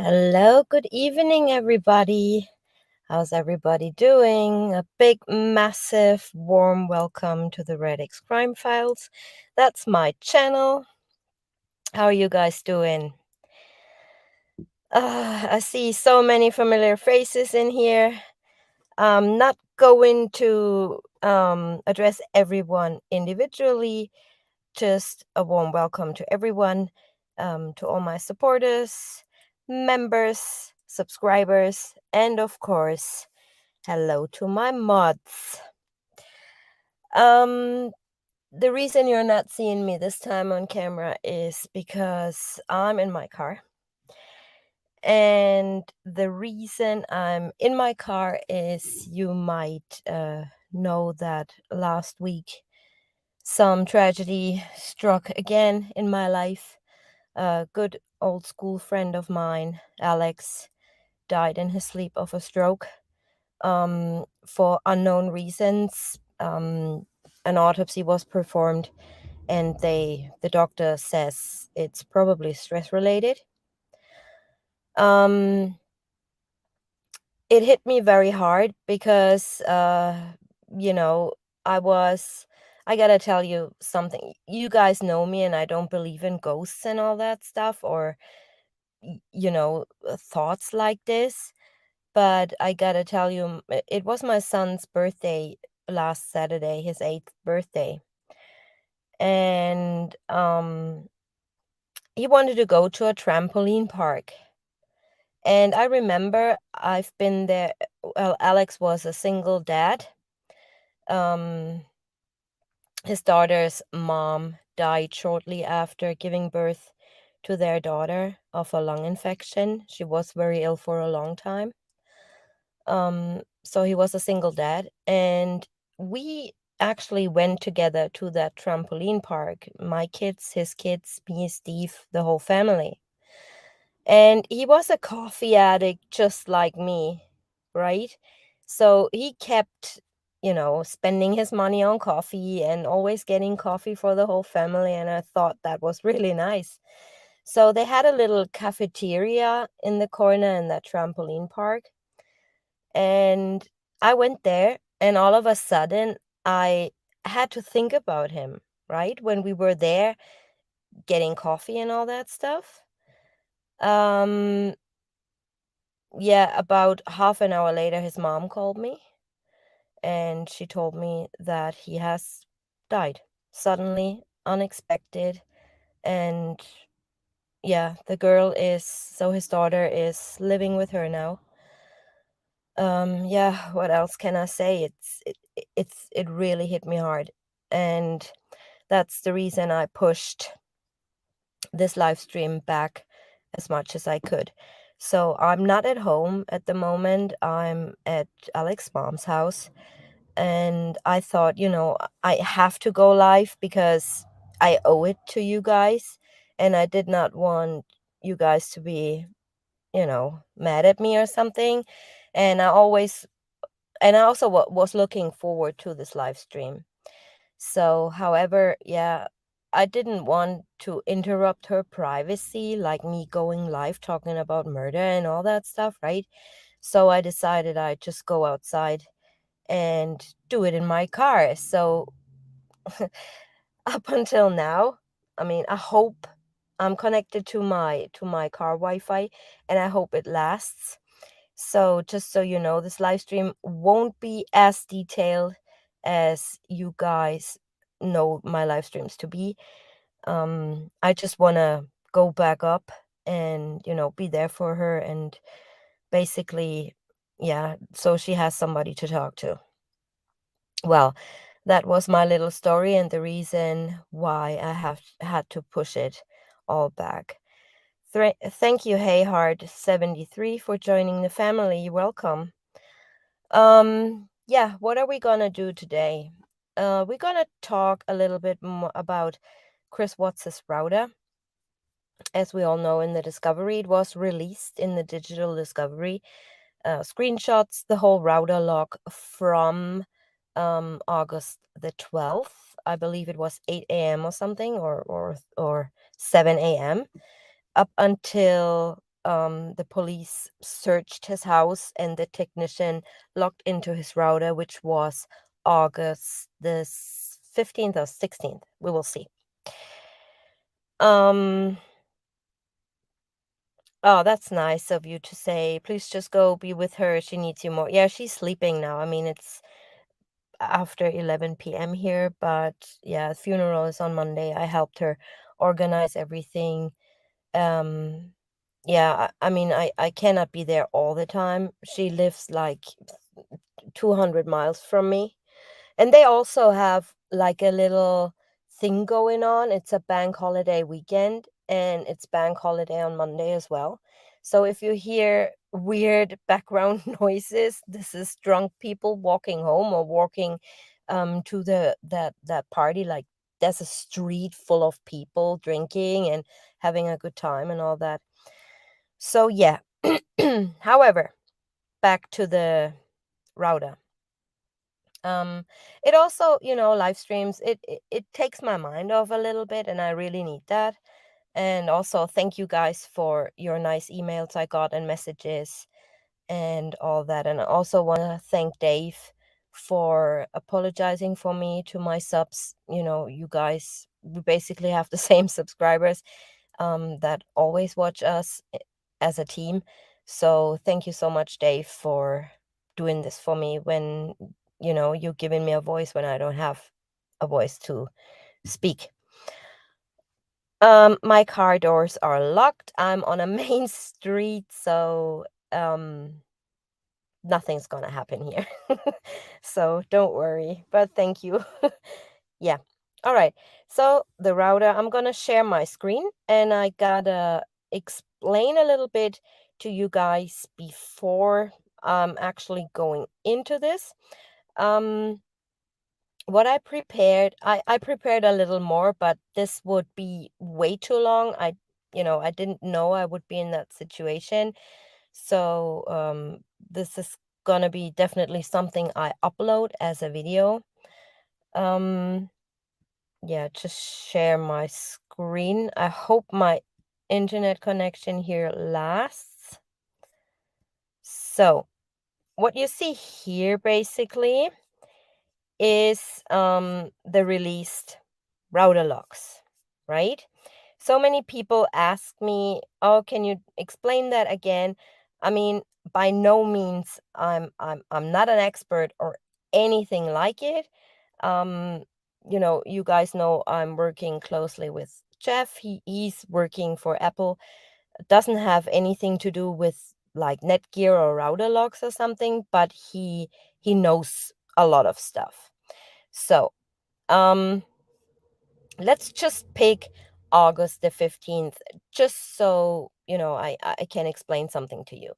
Hello, good evening, everybody. How's everybody doing? A big, massive, warm welcome to the Red X Crime Files. That's my channel. How are you guys doing? I see so many familiar faces in here. I'm not going to address everyone individually, just a warm welcome to everyone, to all my supporters, members, subscribers, and of course, hello to my mods. Um, the reason you're not seeing me this time on camera is because I'm in my car. And the reason I'm in my car is you might know that last week some tragedy struck again in my life. A good old school friend of mine, Alex, died in his sleep of a stroke for unknown reasons. An autopsy was performed, and the doctor says it's probably stress related. Um, it hit me very hard because, you know, I gotta tell you something. You guys know me, and I don't believe in ghosts and all that stuff, or thoughts like this. But I gotta tell you, it was my son's birthday last Saturday, his 8th birthday. And he wanted to go to a trampoline park. And I remember I've been there. Well, Alex was a single dad. Um, his daughter's mom died shortly after giving birth to their daughter of a lung infection. She was very ill for a long time. So he was a single dad, and we actually went together to that trampoline park. My kids, his kids, me, Steve, the whole family. And he was a coffee addict just like me, right? So he kept, spending his money on coffee and always getting coffee for the whole family. And I thought that was really nice. So they had a little cafeteria in the corner in that trampoline park. And I went there, and all of a sudden, I had to think about him, right? When we were there getting coffee and all that stuff. Um, yeah, about half an hour later, his mom called me, and she told me that he has died suddenly, unexpected. And yeah, his daughter is living with her now. Yeah, what else can I say? It really hit me hard. And that's the reason I pushed this live stream back as much as I could. So I'm not at home at the moment. I'm at Alex's mom's house. And I thought, I have to go live because I owe it to you guys. And I did not want you guys to be, mad at me or something. And I also was looking forward to this live stream. So, however, yeah, I didn't want to interrupt her privacy, like me going live talking about murder and all that stuff, right? So I decided I'd just go outside and do it in my car. So up until now, I mean, I hope I'm connected to my car Wi-Fi, and I hope it lasts. So just so you know, this live stream won't be as detailed as you guys know my live streams to be. I just want to go back up and, be there for her, and basically, yeah, so she has somebody to talk to. Well, that was my little story and the reason why I have had to push it all back. Thank you, Heyhard73, for joining the family. You're welcome. Yeah, what are we gonna do today? We're gonna talk a little bit more about Chris Watts' router. As we all know, in the Discovery, it was released in the digital Discovery. Screenshots, the whole router log from August the 12th. I believe it was 8 a.m. or something, or 7 a.m. up until the police searched his house and the technician logged into his router, which was August the 15th or 16th. We will see. Oh, that's nice of you to say. Please just go be with her. She needs you more. Yeah, she's sleeping now. I mean, it's after 11 p.m. here, but yeah, the funeral is on Monday. I helped her organize everything. Um, yeah, I mean, I cannot be there all the time. She lives like 200 miles from me. And they also have like a little thing going on. It's a bank holiday weekend and it's bank holiday on Monday as well. So if you hear weird background noises, this is drunk people walking home or walking to that party. Like there's a street full of people drinking and having a good time and all that. So yeah. However, back to the router. It also, live streams, it takes my mind off a little bit, and I really need that. And also, thank you guys for your nice emails I got and messages and all that. And I also want to thank Dave for apologizing for me to my subs. You guys, we basically have the same subscribers that always watch us as a team. So thank you so much, Dave, for doing this for me when, you're giving me a voice when I don't have a voice to speak. My car doors are locked. I'm on a main street, so nothing's gonna happen here. So don't worry, but thank you. Yeah. All right. So the router, I'm gonna share my screen and I gotta explain a little bit to you guys before I'm actually going into this. Um, what I prepared a little more, but this would be way too long. I didn't know I would be in that situation. So this is gonna be definitely something I upload as a video. Um, yeah, just share my screen. I hope my internet connection here lasts. So what you see here basically is the released router logs, right? So many people ask me, "Oh, can you explain that again?" I mean, by no means I'm not an expert or anything like it. Um, you guys know I'm working closely with Jeff. He's working for Apple. It doesn't have anything to do with like Netgear or router logs or something, but he knows a lot of stuff. So, um let's just pick August the 15th, just so I can explain something to you.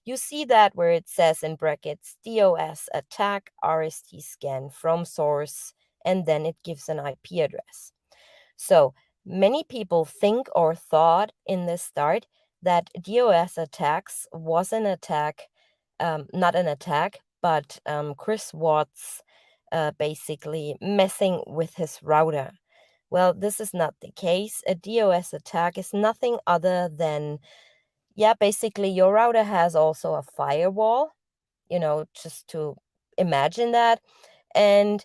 You see that where it says in brackets DOS attack RST scan from source, and then it gives an IP address. So many people think or thought in the start that DOS attacks was an attack, not an attack, but Chris Watts basically messing with his router. Well, this is not the case. A DOS attack is nothing other than, yeah, basically your router has also a firewall, just to imagine that. And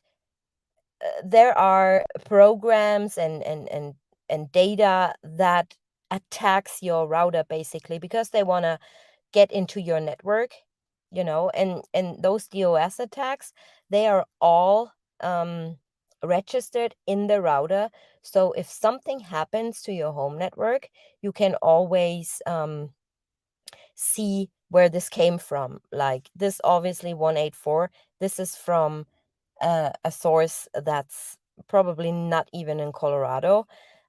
there are programs and data that attacks your router basically because they want to get into your network, and those DOS attacks, they are all registered in the router. So if something happens to your home network, you can always see where this came from. Like this, obviously 184. This is from a source that's probably not even in Colorado.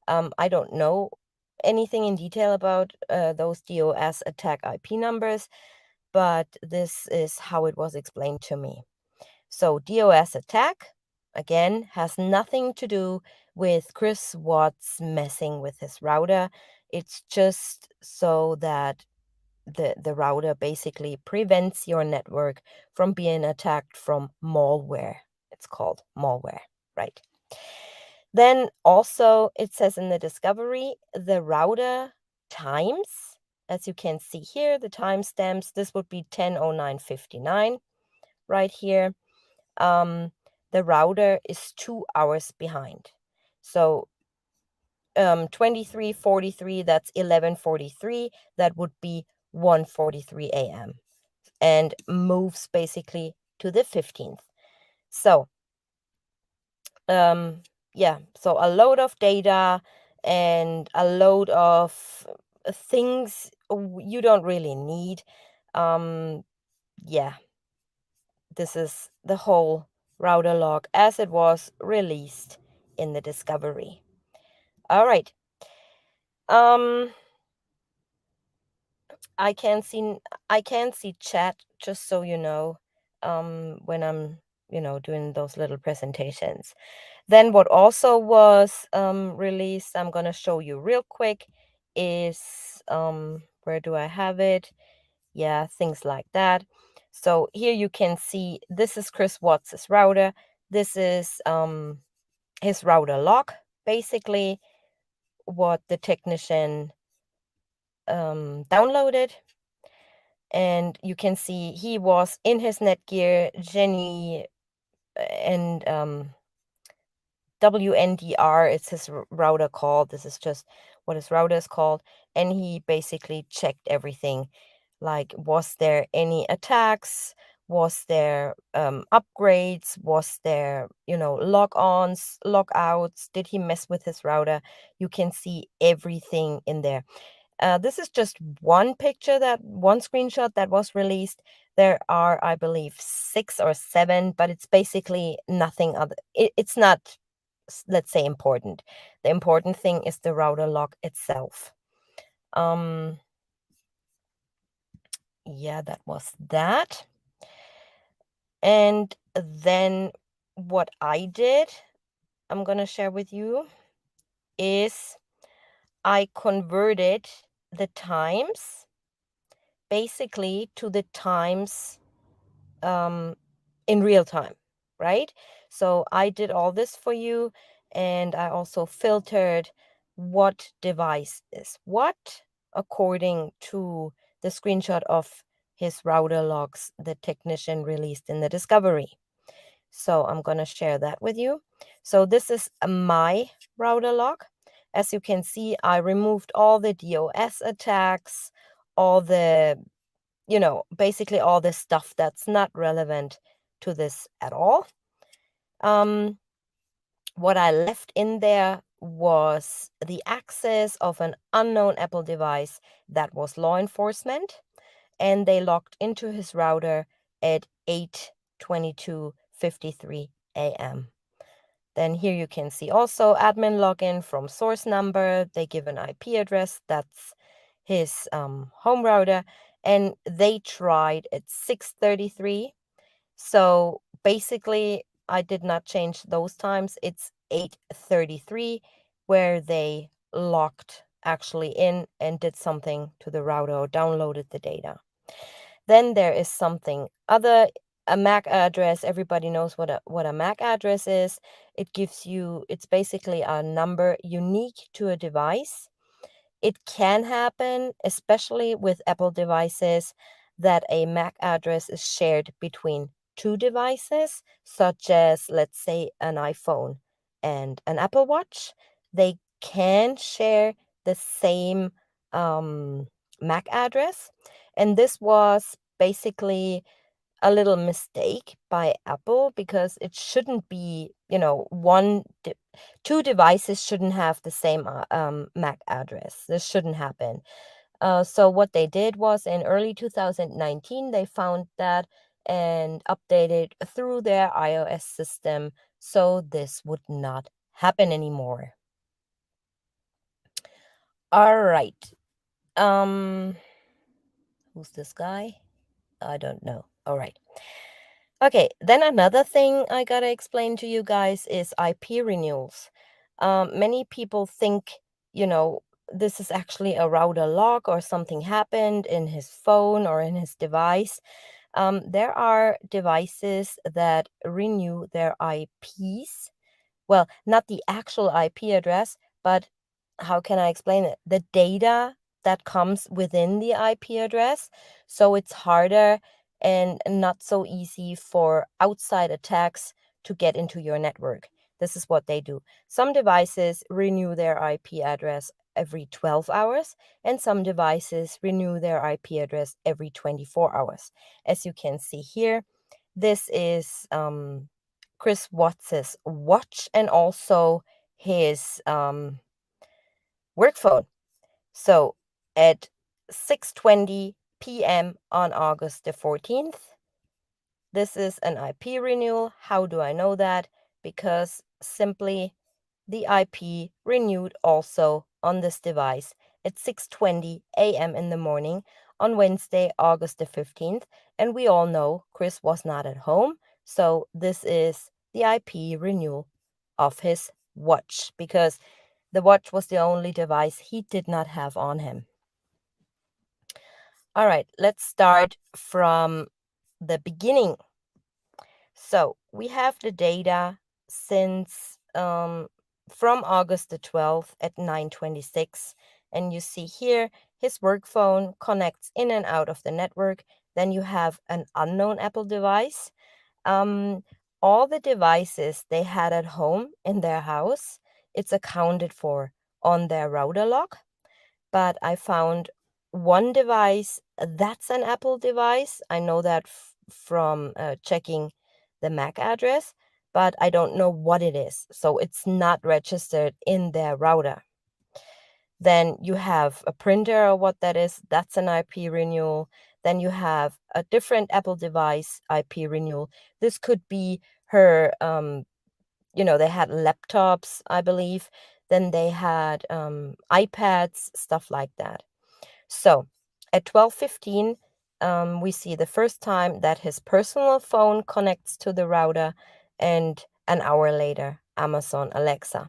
I don't know anything in detail about those DOS attack IP numbers, but this is how it was explained to me. So DOS attack, again, has nothing to do with Chris Watts messing with his router. It's just so that the router basically prevents your network from being attacked from malware. It's called malware, right? Then also it says in the discovery, the router times as you can see here, the timestamps, this would be 10:09:59 right here. The router is 2 hours behind. So 23:43, that's 11:43, that would be 1:43 a.m. and moves basically to the 15th. So yeah, so a load of data and a load of things you don't really need. Yeah, this is the whole router log as it was released in the discovery. All right. I can see chat, just so you know, when I'm, doing those little presentations. Then what also was released, I'm gonna show you real quick, is where do I have it? Yeah, things like that. So here you can see this is Chris Watts's router. This is his router log, basically what the technician downloaded. And you can see he was in his Netgear, Jenny, and WNDR, it's his router called. This is just what his router is called. And he basically checked everything. Like, was there any attacks? Was there upgrades? Was there, log-ons, log-outs? Did he mess with his router? You can see everything in there. This is just one screenshot that was released. There are, I believe, 6 or 7, but it's basically nothing other. It's not, let's say, important. The important thing is the router log itself. Yeah, that was that. And then what I did, I'm gonna share with you, is I converted the times basically to the times in real time, right? So I did all this for you, and I also filtered what device is what according to the screenshot of his router logs the technician released in the discovery. So I'm going to share that with you. So this is my router log. As you can see, I removed all the DOS attacks, all the basically all this stuff that's not relevant to this at all. What I left in there was the access of an unknown Apple device that was law enforcement, and they logged into his router at 8:22:53 a.m. Then here you can see also admin login from source number. They give an IP address. That's his home router. And they tried at 6:33. So basically, I did not change those times. It's 8:33 where they logged actually in and did something to the router or downloaded the data. Then there is something other, a MAC address. Everybody knows what a MAC address is. It's basically a number unique to a device. It can happen, especially with Apple devices, that a MAC address is shared between two devices, such as, let's say, an iPhone and an Apple Watch. They can share the same MAC address. And this was basically a little mistake by Apple, because it shouldn't be, two devices shouldn't have the same MAC address. This shouldn't happen. So what they did was in early 2019, they found that and updated through their iOS system, so this would not happen anymore. All right. Who's this guy? I don't know. All right. Okay, then another thing I gotta explain to you guys is IP renewals. Many people think, this is actually a router log or something happened in his phone or in his device. There are devices that renew their IPs. Well, not the actual IP address, but how can I explain it? The data that comes within the IP address. So it's harder and not so easy for outside attacks to get into your network. This is what they do. Some devices renew their IP address every 12 hours, and some devices renew their IP address every 24 hours. As you can see here, this is Chris Watts's watch and also his work phone. So at 6:20 p.m. on August the 14th, this is an IP renewal. How do I know that? Because simply the IP renewed also on this device at 6:20 a.m. in the morning on Wednesday, August the 15th, and we all know Chris was not at home, so this is the IP renewal of his watch because the watch was the only device he did not have on him. All right, let's start from the beginning. So we have the data since from August the 12th at 9:26, and you see here his work phone connects in and out of the network. Then you have an unknown Apple device. Um, all the devices they had at home in their house, it's accounted for on their router log. But I found one device that's an Apple device. I know that from checking the MAC address, but I don't know what it is. So it's not registered in their router. Then you have a printer or what that is. That's an IP renewal. Then you have a different Apple device IP renewal. This could be her, they had laptops, I believe. Then they had iPads, stuff like that. So at 12:15, we see the first time that his personal phone connects to the router, and an hour later, Amazon Alexa.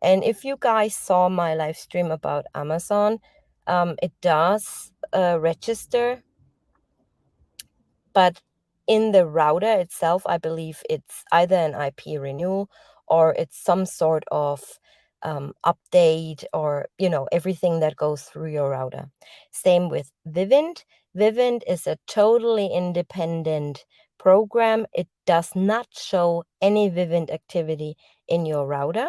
And if you guys saw my live stream about Amazon, it does register, but in the router itself, I believe it's either an IP renewal or it's some sort of update or, everything that goes through your router. Same with Vivint. Vivint is a totally independent program. It does not show any Vivint activity in your router.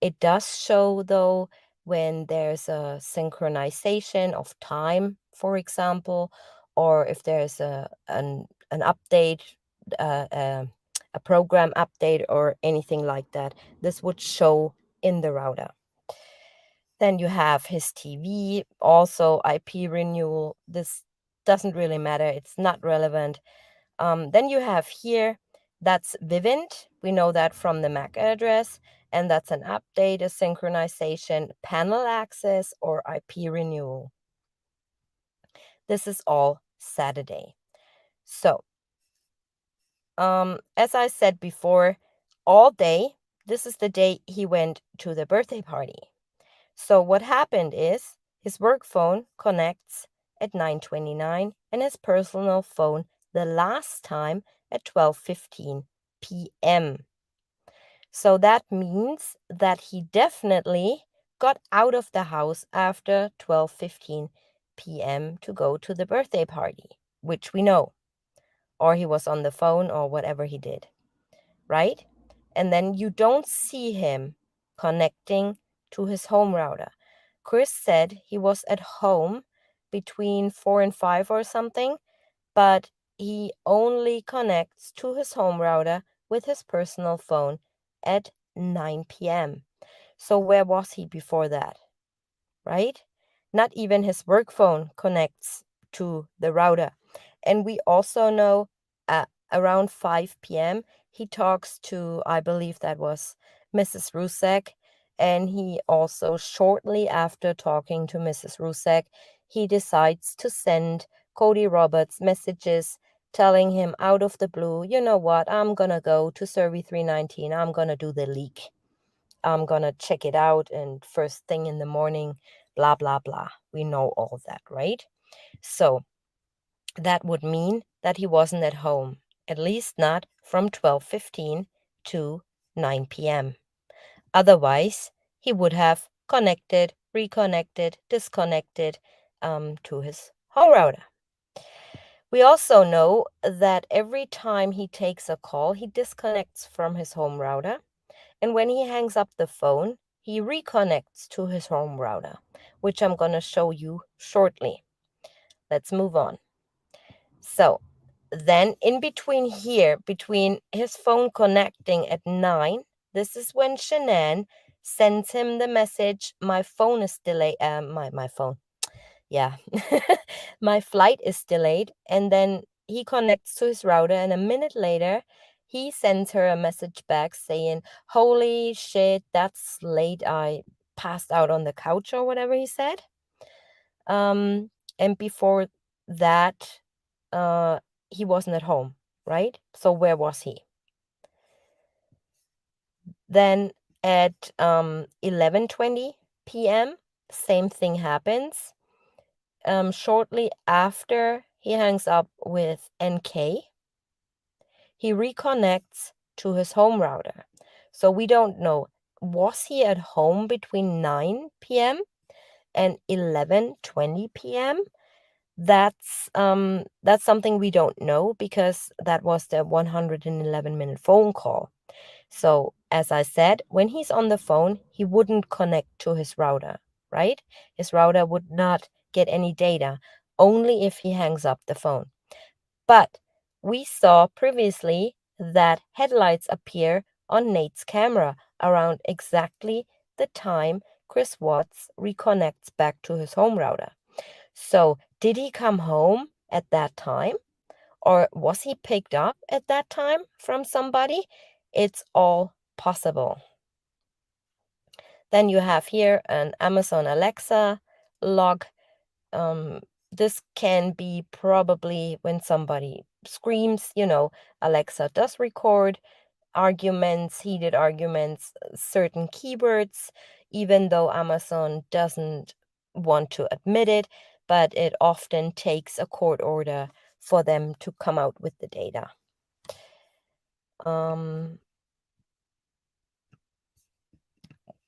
It does show, though, when there's a synchronization of time, for example, or if there's an update, uh, uh, a program update, or anything like that. This would show in the router. Then you have his TV, also IP renewal. This doesn't really matter. It's not relevant. Then you have here, that's Vivint. We know that from the MAC address, and that's an update, a synchronization, panel access, or IP renewal. This is all Saturday. So, as I said before, all day, this is the day he went to the birthday party. So what happened is his work phone connects at 9:29 and his personal phone the last time at 12:15 p.m. So that means that he definitely got out of the house after 12:15 p.m. to go to the birthday party, which we know, or he was on the phone or whatever he did, right? And then you don't see him connecting to his home router. Chris said he was at home between 4 and 5 or something, but he only connects to his home router with his personal phone at 9 p.m. So where was he before that, right? Not even his work phone connects to the router. And we also know around 5 p.m., he talks to, I believe that was Mrs. Rusek. And he also, shortly after talking to Mrs. Rusek, he decides to send Cody Roberts messages telling him out of the blue, you know what, I'm going to go to Survey 319. I'm going to do the leak. I'm going to check it out. And first thing in the morning, blah, blah, blah. We know all that, right? So that would mean that he wasn't at home, at least not from 12:15 to 9 p.m. Otherwise, he would have connected, reconnected, disconnected to his home router. We also know that every time he takes a call, he disconnects from his home router. And when he hangs up the phone, he reconnects to his home router, which I'm going to show you shortly. Let's move on. So then in between here, between his phone connecting at 9, this is when Shanann sends him the message, my phone is delayed, my phone. Yeah, my flight is delayed. And then he connects to his router, and a minute later, he sends her a message back saying, holy shit, that's late. I passed out on the couch or whatever he said. And before that, he wasn't at home, right? So where was he? Then at 11:20 p.m., same thing happens. Shortly after he hangs up with NK, he reconnects to his home router. So we don't know, was he at home between 9 p.m. and 11:20 p.m.? That's something we don't know because that was the 111-minute phone call. So as I said, when he's on the phone, he wouldn't connect to his router, right? His router would not get any data, only if he hangs up the phone. But we saw previously that headlights appear on Nate's camera around exactly the time Chris Watts reconnects back to his home router. So did he come home at that time? Or was he picked up at that time from somebody? It's all possible. Then you have here an Amazon Alexa log. This can be probably when somebody screams, Alexa does record arguments, heated arguments, certain keywords, even though Amazon doesn't want to admit it, but it often takes a court order for them to come out with the data.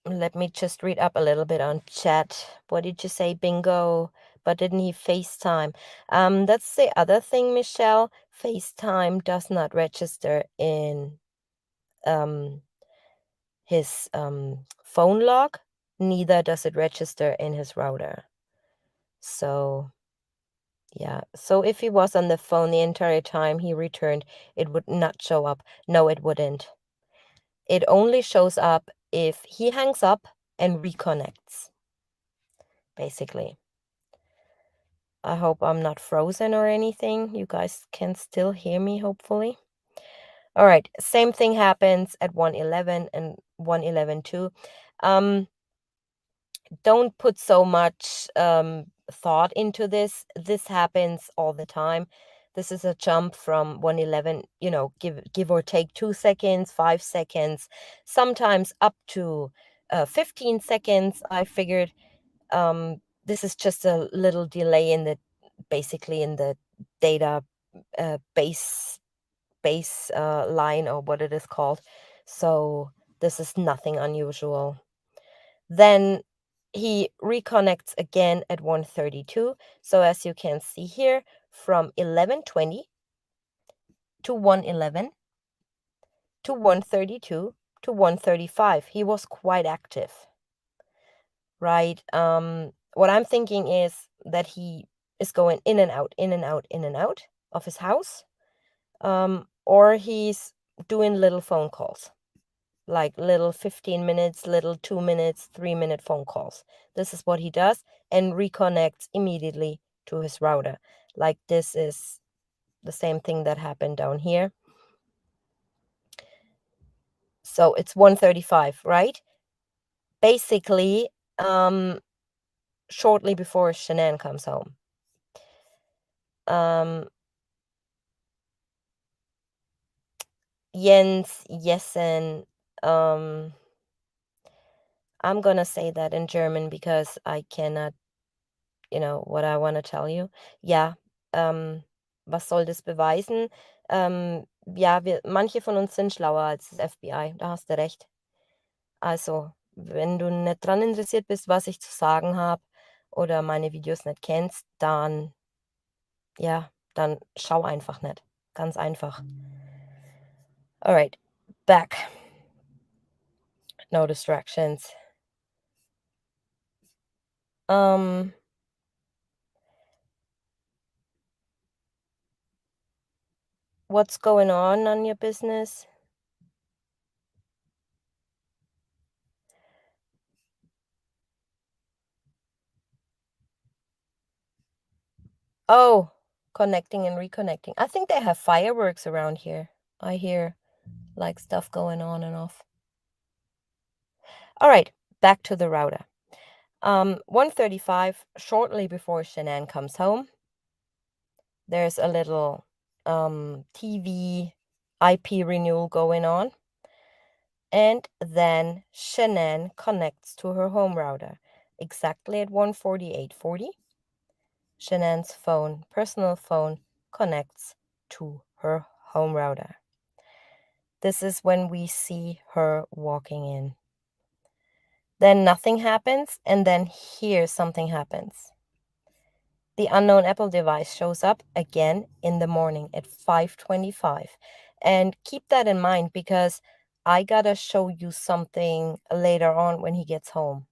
Let me just read up a little bit on chat. What did you say, Bingo? But didn't he FaceTime? That's the other thing, Michelle. FaceTime does not register in his phone log. Neither does it register in his router. So, yeah. So if he was on the phone the entire time he returned, it would not show up. No, it wouldn't. It only shows up if he hangs up and reconnects, basically. I hope I'm not frozen or anything. You guys can still hear me, hopefully. All right, same thing happens at 111 and 111 too. Don't put so much thought into this. This happens all the time. This is a jump from 111, give or take 2 seconds, 5 seconds, sometimes up to 15 seconds. I figured this is just a little delay in the data base line, or what it is called. So this is nothing unusual. Then he reconnects again at 1:32. So as you can see here, from 11:20 to 1:11 to 1:32 to 1:35, he was quite active, right? What I'm thinking is that he is going in and out, in and out, in and out of his house, or he's doing little phone calls, like little 15 minutes, little 2 minutes, 3-minute phone calls. This is what he does, and reconnects immediately to his router. Like this is the same thing that happened down here. So it's 1:35, right? Basically, shortly before Shanann comes home. Jens Jessen, I'm gonna say that in German because I cannot, what I want to tell you. Ja, was soll das beweisen? Ja, manche von uns sind schlauer als das FBI, da hast du recht. Also, wenn du nicht dran interessiert bist, was ich zu sagen habe oder meine Videos nicht kennst, dann ja, dann schau einfach nicht. Ganz einfach. Alright, back. No distractions. Um what's going on your business? Oh, connecting and reconnecting. I think they have fireworks around here. I hear, like, stuff going on and off. Alright, back to the router. 1:35, shortly before Shanann comes home, there's a little, TV IP renewal going on, and then Shanann connects to her home router. Exactly at 1:48:40, Shanann's phone, personal phone, connects to her home router. This is when we see her walking in. Then nothing happens, and then here something happens. The unknown Apple device shows up again in the morning at 5:25. And keep that in mind because I gotta show you something later on when he gets home.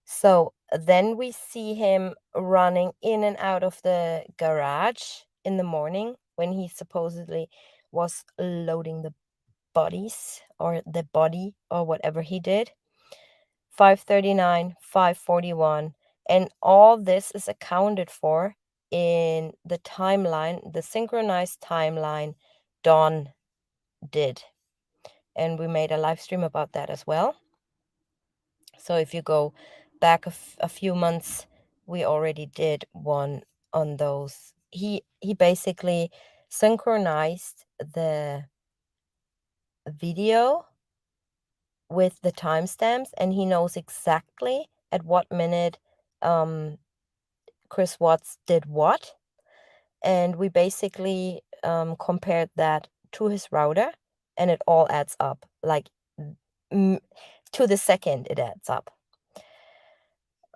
So then we see him running in and out of the garage in the morning when he supposedly was loading the bodies or the body or whatever he did. 5:39, 5:41, and all this is accounted for in the timeline, the synchronized timeline Dawn did. And we made a live stream about that as well. So if you go back a few months, we already did one on those. He basically synchronized the video with the timestamps, and he knows exactly at what minute Chris Watts did what. And we basically compared that to his router, and it all adds up. Like to the second, it adds up.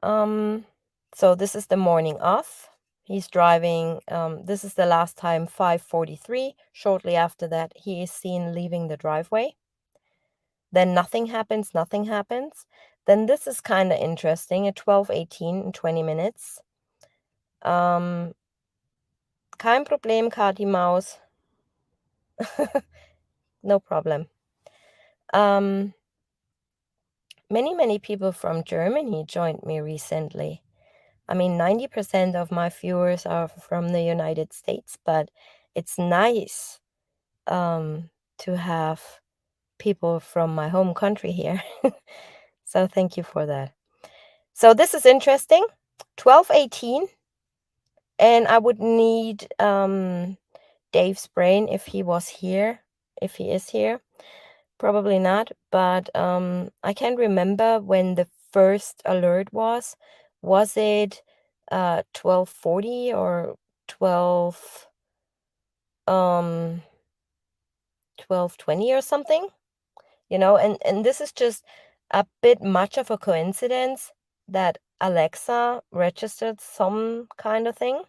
So this is the morning off. He's driving. This is the last time, 5:43. Shortly after that, he is seen leaving the driveway. Then nothing happens, nothing happens. Then this is kind of interesting. At 12:18 in 20 minutes. Kein Problem, Kati Maus. No problem. Many people from Germany joined me recently. I mean, 90% of my viewers are from the United States, but it's nice to have people from my home country here. So thank you for that. So this is interesting. 12:18, and I would need Dave's brain if he was here, if he is here. Probably not, but I can't remember when the first alert was. Was it 12:40 or 12:20 or something? You know, and this is just a bit much of a coincidence that Alexa registered some kind of thing.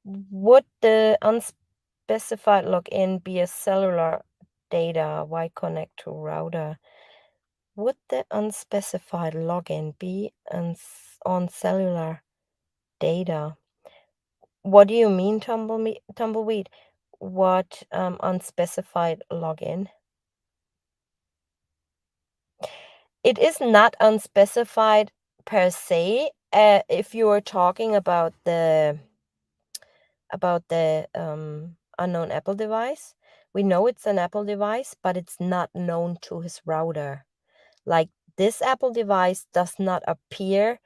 Would the unspecified login be a cellular data? Why connect to router? Would the unspecified login be on cellular data? What do you mean, Tumbleweed? What unspecified login? It is not unspecified per se. If you are talking about the unknown Apple device, we know it's an Apple device, but it's not known to his router. Like, this Apple device does not appear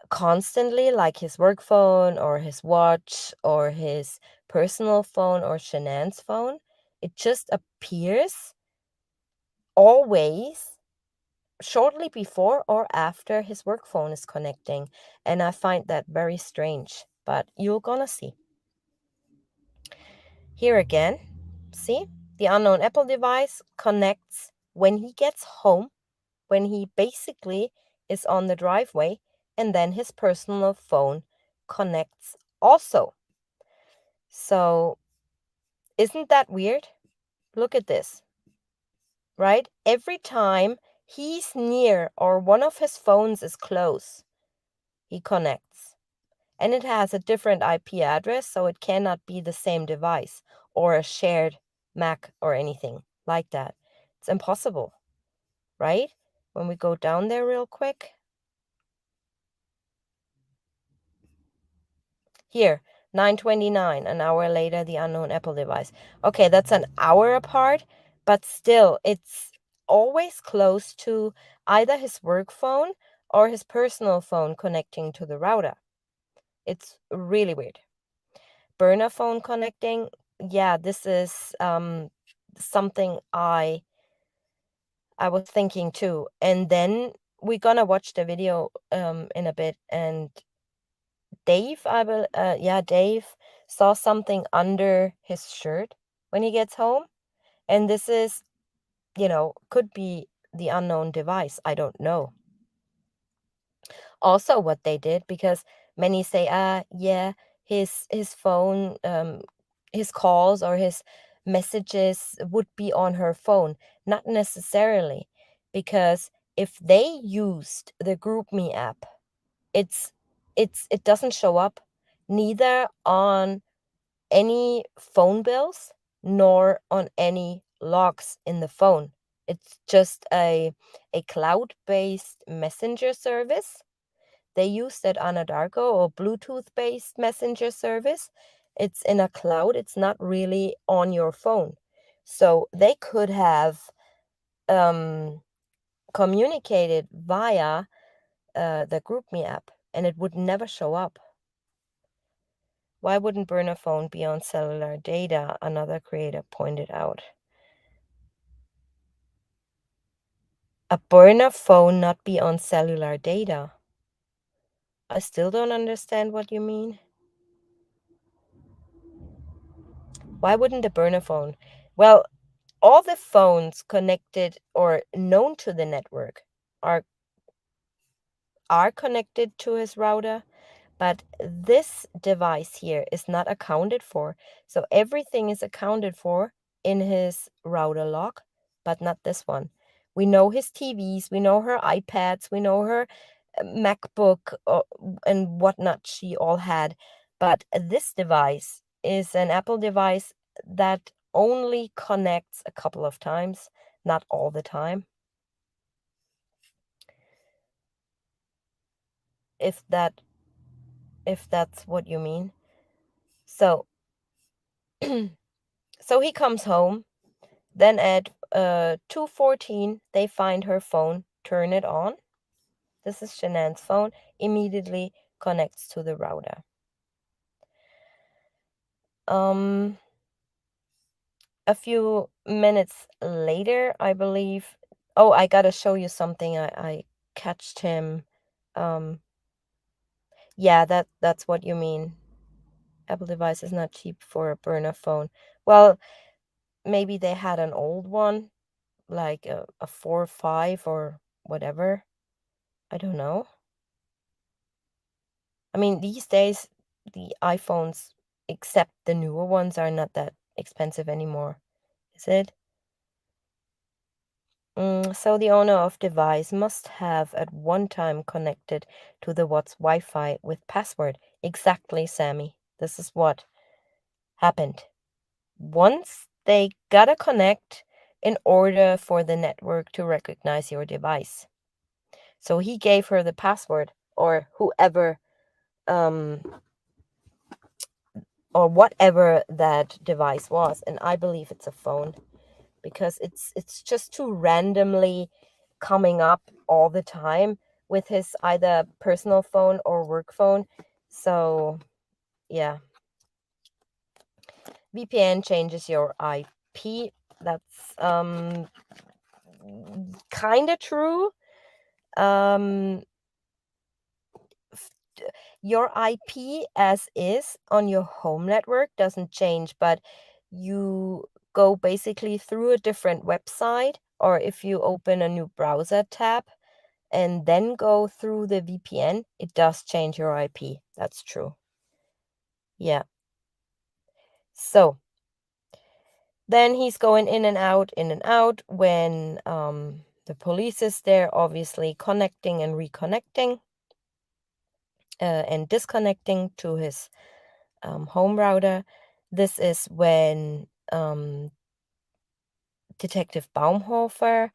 constantly, like his work phone or his watch or his personal phone or Shanann's phone. It just appears always shortly before or after his work phone is connecting. And I find that very strange, but you're gonna see. Here again, see? The unknown Apple device connects when he gets home when he basically is on the driveway and then his personal phone connects also. So isn't that weird? Look at this, right? Every time he's near or one of his phones is close, he connects. And it has a different IP address, so it cannot be the same device or a shared MAC or anything like that. It's impossible, right? When we go down there real quick. Here, 9:29, an hour later, the unknown Apple device. Okay, that's an hour apart, but still, it's always close to either his work phone or his personal phone connecting to the router. It's really weird. Burner phone connecting, yeah, this is something I was thinking too. And then we're gonna watch the video in a bit, and Dave, Dave saw something under his shirt when he gets home. And this is, could be the unknown device. I don't know. Also, what they did, because many say, yeah, his phone, his calls or his messages would be on her phone. Not necessarily, because if they used the GroupMe app, it's it doesn't show up neither on any phone bills nor on any logs in the phone. It's just a cloud-based messenger service. They use that Anadarko or Bluetooth-based messenger service. It's in a cloud. It's not really on your phone. So they could have communicated via the GroupMe app, and it would never show up. Why wouldn't burner phone be on cellular data? Another creator pointed out. A burner phone not be on cellular data? I still don't understand what you mean. Why wouldn't a burner phone? Well, all the phones connected or known to the network are connected to his router, but this device here is not accounted for. So everything is accounted for in his router log, but not this one. We know his TVs, we know her iPads, we know her MacBook and whatnot she all had. But this device is an Apple device that only connects a couple of times, not all the time. If that's what you mean. So so he comes home. Then at 2:14, they find her phone, turn it on. This is Shanann's phone, immediately connects to the router. A few minutes later, I believe. Oh, I gotta show you something. I catched him. Yeah, that's what you mean. Apple device is not cheap for a burner phone. Well, maybe they had an old one, like a 4 or 5 or whatever. I don't know. I mean, these days, the iPhones, except the newer ones, are not that expensive anymore, is it? So the owner of device must have at one time connected to the What's Wi-Fi with password. Exactly, Sammy. This is what happened. Once they gotta connect in order for the network to recognize your device. So he gave her the password, or whoever, um, or whatever that device was, and I believe it's a phone, because it's just too randomly coming up all the time with his either personal phone or work phone. So yeah, VPN changes your IP. That's kind of true. um your IP as is on your home network doesn't change, but you go basically through a different website or if you open a new browser tab and then go through the VPN, it does change your IP. That's true. Yeah. So then he's going in and out when the police is there, obviously connecting and reconnecting and disconnecting to his home router. This is when Detective Baumhofer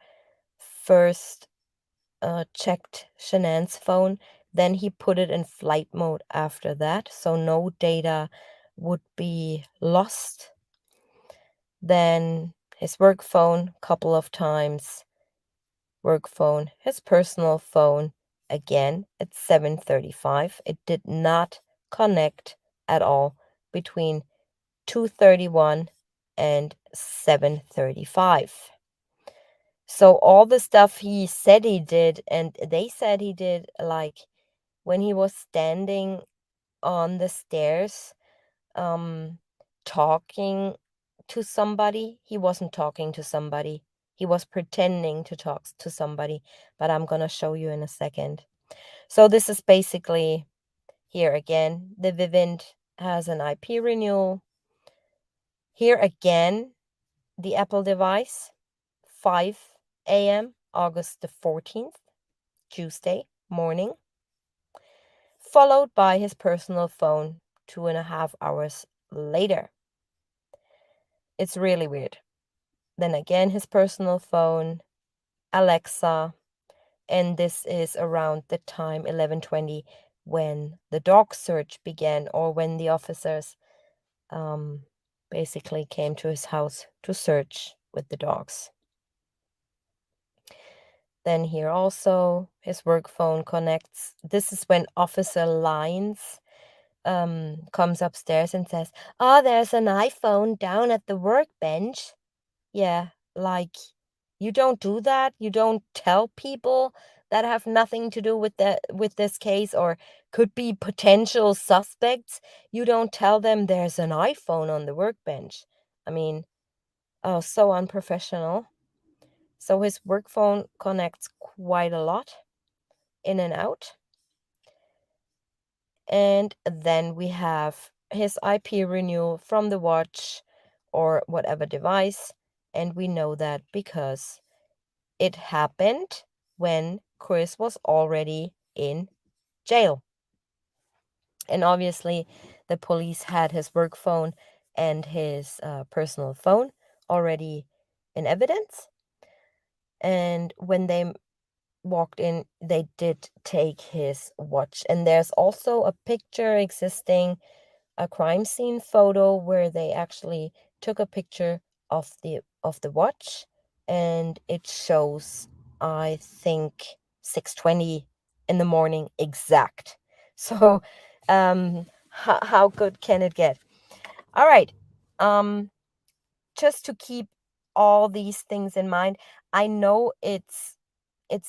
first checked Shanann's phone. Then he put it in flight mode after that, so no data would be lost. Then his work phone, couple of times. Work phone, his personal phone, again at 7:35. It did not connect at all between 2:31 and 7:35. So all the stuff he said he did, and they said he did, like when he was standing on the stairs, um, talking to somebody, he wasn't talking to somebody. He was pretending to talk to somebody, but I'm gonna show you in a second. So this is basically here again, the Vivint has an IP renewal. Here again, the Apple device, 5 a.m., August the 14th, Tuesday morning, followed by his personal phone 2.5 hours later. It's really weird. Then again, his personal phone, Alexa, and this is around the time 11:20 when the dog search began, or when the officers basically came to his house to search with the dogs. Then here also his work phone connects. This is when Officer Lines comes upstairs and says, "Oh, there's an iPhone down at the workbench." Yeah, like you don't do that. You don't tell people that have nothing to do with this case, or could be potential suspects. You don't tell them there's an iPhone on the workbench. I mean, oh, so unprofessional. So his work phone connects quite a lot, in and out. And then we have his IP renewal from the watch or whatever device. And we know that because it happened when Chris was already in jail. And obviously, the police had his work phone and his personal phone already in evidence. And when they walked in, they did take his watch. And there's also a picture existing, a crime scene photo where they actually took a picture of the watch, and it shows, I think, 6:20 in the morning exact. So how good can it get? All right. Just to keep all these things in mind, I know it's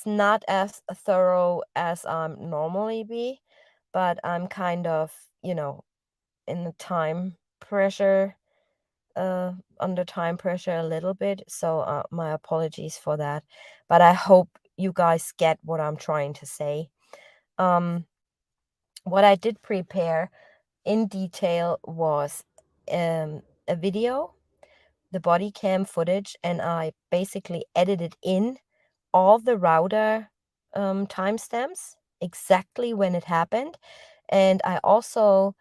not as thorough as normally be, but I'm kind of, in the time pressure, under time pressure a little bit. So my apologies for that. But I hope you guys get what I'm trying to say. Um, what I did prepare in detail was a video, the body cam footage, and I basically edited in all the router timestamps, exactly when it happened. And I also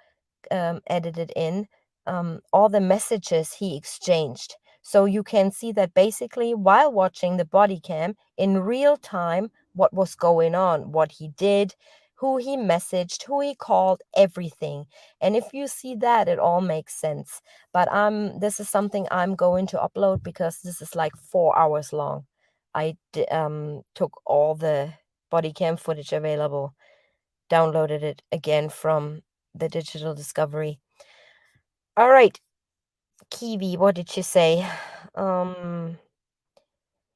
edited in all the messages he exchanged. So you can see that basically while watching the body cam in real time, what was going on, what he did, who he messaged, who he called, everything. And if you see that, it all makes sense. But this is something I'm going to upload because this is like 4 hours long. I took all the body cam footage available, downloaded it again from the Digital Discovery. All right, Kiwi, what did you say? Um,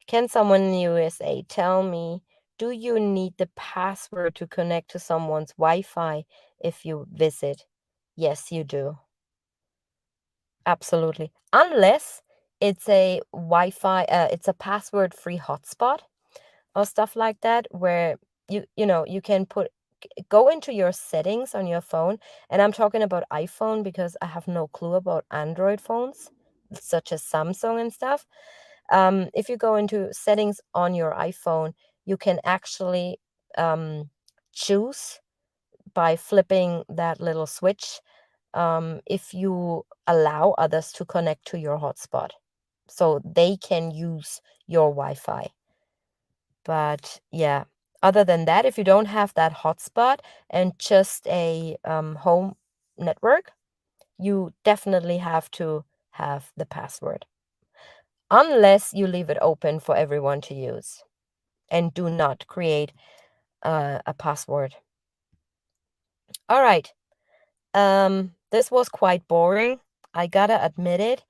can someone in the USA tell me, do you need the password to connect to someone's Wi-Fi if you visit? Yes, you do. Absolutely. Unless it's a Wi-Fi, it's a password-free hotspot or stuff like that, where you can go into your settings on your phone, and I'm talking about iPhone because I have no clue about Android phones, such as Samsung and stuff. If you go into settings on your iPhone, you can actually choose by flipping that little switch, if you allow others to connect to your hotspot so they can use your Wi-Fi. But yeah, other than that, if you don't have that hotspot and just a home network, you definitely have to have the password, unless you leave it open for everyone to use and do not create a password. All right. This was quite boring. I gotta admit it.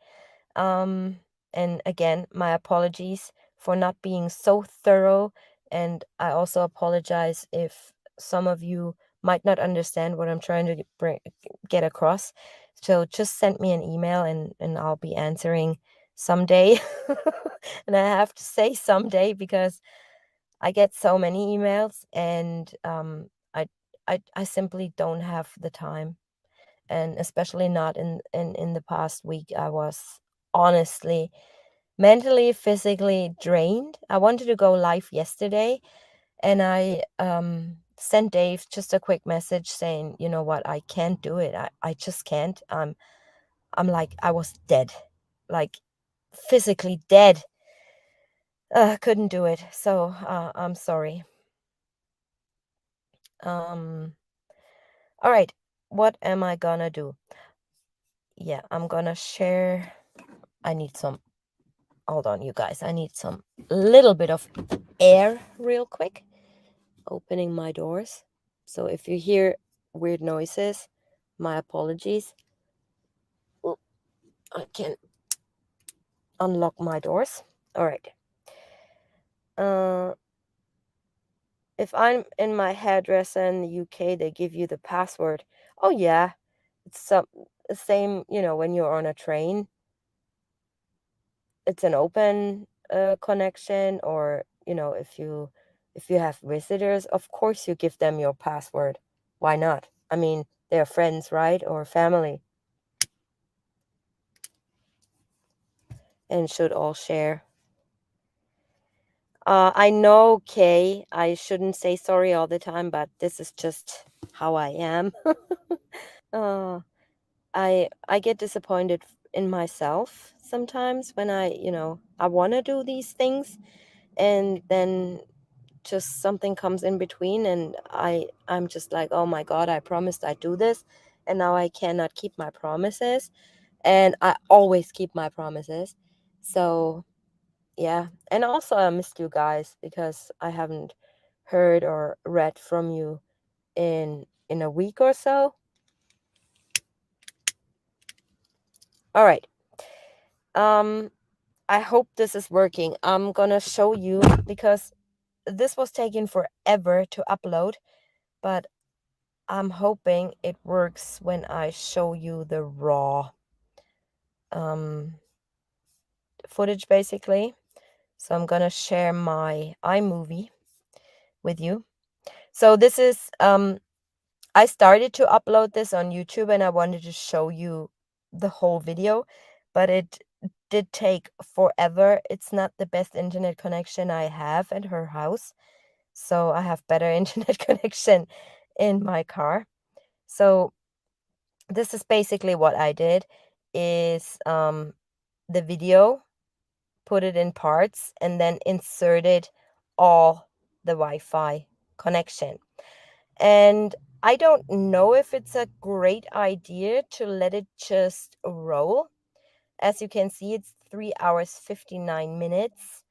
Um, and again, my apologies for not being so thorough. And I also apologize if some of you might not understand what I'm trying to get across. So just send me an email, and I'll be answering someday. And I have to say someday because I get so many emails, and I simply don't have the time, and especially not in the past week. I was honestly mentally, physically drained. I wanted to go live yesterday, and I sent Dave just a quick message saying, you know what, I can't do it. I just can't. I'm like, I was dead, like physically dead. Couldn't do it. So I'm sorry. Um, all right. What am I gonna do? Yeah, I'm gonna share. I need some. Hold on, you guys. I need some little bit of air real quick. Opening my doors. So if you hear weird noises, my apologies. Oh, I can unlock my doors. All right. Uh, if I'm in my hairdresser in the UK, they give you the password. Oh yeah, it's the same. When you're on a train, it's an open connection, or if you have visitors, of course you give them your password. Why not? I mean, they're friends, right? Or family, and should all share. I know, Kay, I shouldn't say sorry all the time, but this is just how I am. uh, I get disappointed in myself sometimes when I want to do these things, and then just something comes in between, and I'm just like, oh my god, I promised I'd do this, and now I cannot keep my promises, and I always keep my promises. So yeah, and also I missed you guys because I haven't heard or read from you in a week or so. All right. um I hope this is working. I'm gonna show you because this was taking forever to upload, but I'm hoping it works when I show you the raw um, footage, basically. So I'm gonna share my iMovie with you. So this is, I started to upload this on YouTube, and I wanted to show you the whole video, but it did take forever. It's not the best internet connection I have at her house, so I have better internet connection in my car. So this is basically what I did is the video, put it in parts, and then inserted all the Wi-Fi connection. And I don't know if it's a great idea to let it just roll. As you can see, it's 3 hours 59 minutes.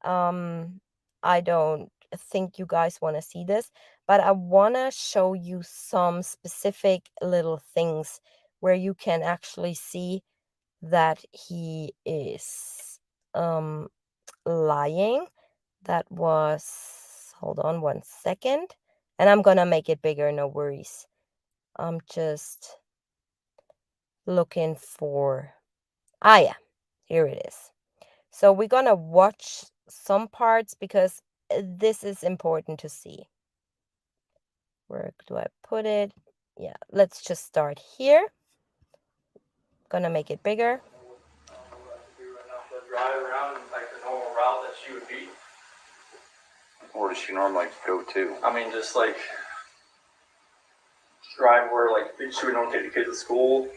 I don't think you guys want to see this, but I want to show you some specific little things where you can actually see that he is lying. That was, hold on 1 second, and I'm gonna make it bigger, no worries. I'm just looking for, yeah, Here it is. So we're gonna watch some parts because this is important to see. Where do I put it? Yeah, let's just start here. Gonna make it bigger. Drive around like the normal route that she would be. Where does she normally go to? I mean, just like drive where like she would normally take the kids to school.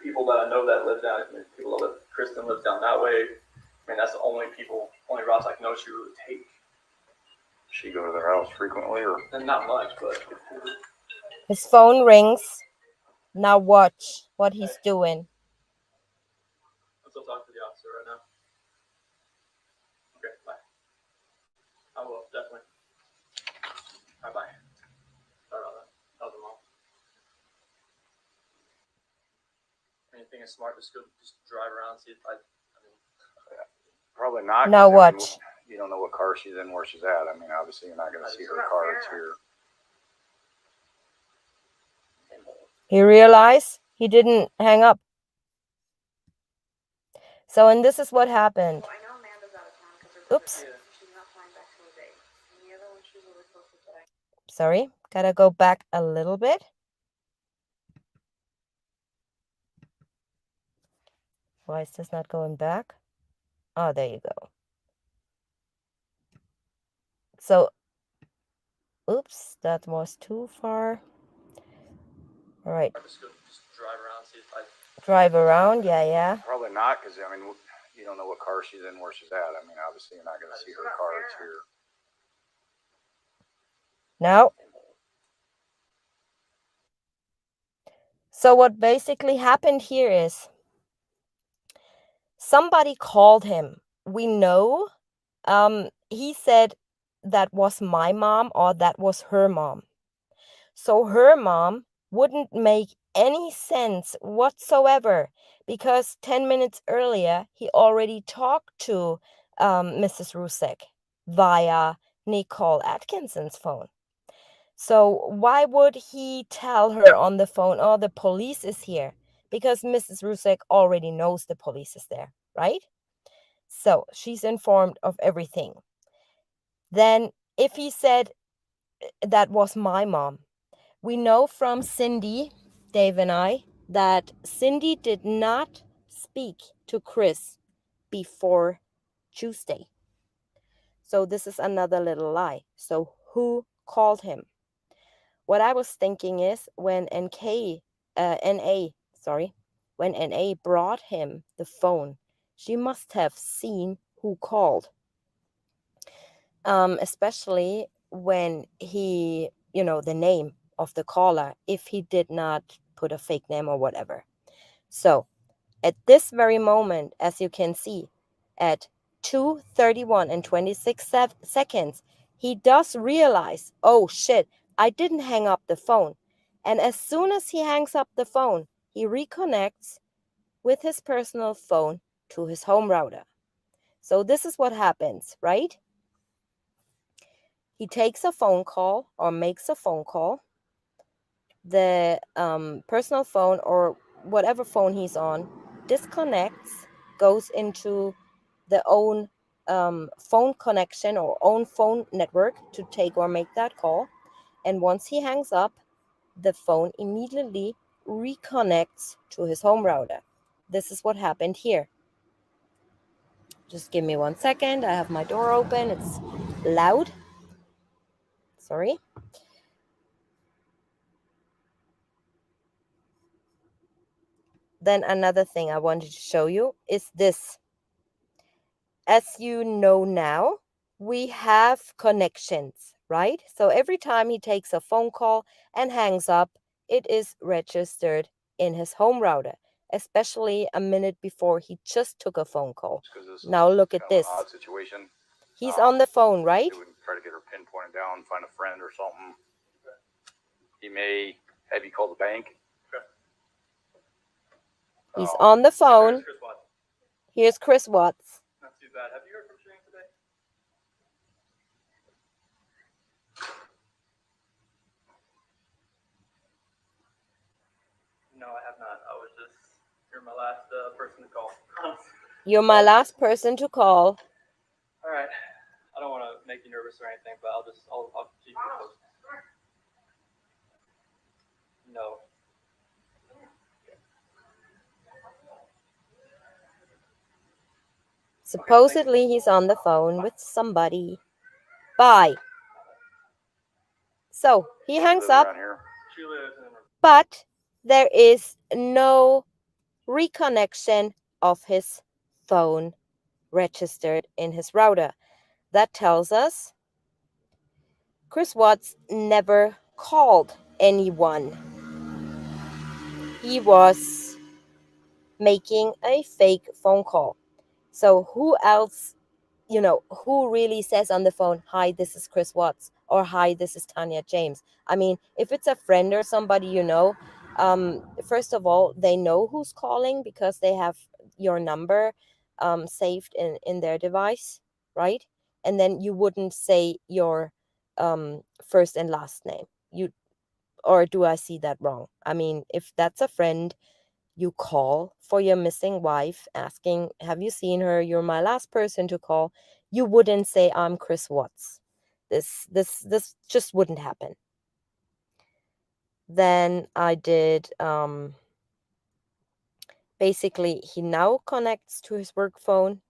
People that I know that live down, people that live, Kristen lives down that way. I mean, that's the only routes I know she would take. Does she go to their house frequently, or? And not much, but. His phone rings. Now watch what he's doing. I'm still talking to the officer right now. Okay, bye. I will, definitely. Bye bye. Sorry about that. That was a mom. Anything is smart, just drive around, see if I mean, probably not. Now watch. You don't know what car she's in, where she's at. I mean, obviously you're not going to see her car. It's here. He realized he didn't hang up. So, and this is what happened. Oops. Sorry, gotta go back a little bit. Why is this not going back? Oh, there you go. So, oops, that was too far. All right. Just drive around, see if I. Drive around, yeah. Probably not, because I mean, you don't know what car she's in, where she's at. I mean, obviously you're not going to see her car. It's here. Now. So what basically happened here is somebody called him. We know. He said that was my mom or that was her mom. So her mom wouldn't make any sense whatsoever because 10 minutes earlier he already talked to Mrs. Rusek via Nicole Atkinson's phone. So why would he tell her on the phone, oh, the police is here? Because Mrs. Rusek already knows the police is there, right? So she's informed of everything. Then if he said that was my mom, we know from Cindy, Dave and I, that Cindy did not speak to Chris before Tuesday. So this is another little lie. So who called him? What I was thinking is when when NA brought him the phone, she must have seen who called. Especially when he, the name of the caller, if he did not put a fake name or whatever. So at this very moment, as you can see, at 2:31 and 26 seconds, he does realize, oh shit, I didn't hang up the phone. And as soon as he hangs up the phone, he reconnects with his personal phone to his home router. So this is what happens, right? He takes a phone call or makes a phone call. The personal phone or whatever phone he's on disconnects, goes into the own phone connection or own phone network to take or make that call. And once he hangs up, the phone immediately reconnects to his home router. This is what happened here. Just give me 1 second. I have my door open. It's loud. Sorry. Then another thing I wanted to show you is this. As you know now, we have connections, right? So every time he takes a phone call and hangs up, it is registered in his home router, especially a minute before he just took a phone call. Now look at this. Odd situation. He's on the phone, right? Try to get her pinpointed down, find a friend or something. He may have you call the bank. He's on the phone. Here's Chris Watts. Not too bad. Have you heard from Shane today? No, I have not. I was just You're my last person to call. You're my last person to call. All right. I don't want to make you nervous or anything, but I'll keep you posted. No. Supposedly he's on the phone with somebody. Bye. So he hangs up, She lives in. but there is no reconnection of his phone registered in his router. That tells us Chris Watts never called anyone. He was making a fake phone call. So who else, who really says on the phone, "Hi, this is Chris Watts," or "Hi, this is Tanya James"? I mean, if it's a friend or somebody first of all, they know who's calling because they have your number saved in their device, right? And then you wouldn't say your first and last name. Or do I see that wrong? I mean, if that's a friend, you call for your missing wife asking, "Have you seen her? You're my last person to call." You wouldn't say, "I'm Chris Watts." This just wouldn't happen. Then I did basically he now connects to his work phone,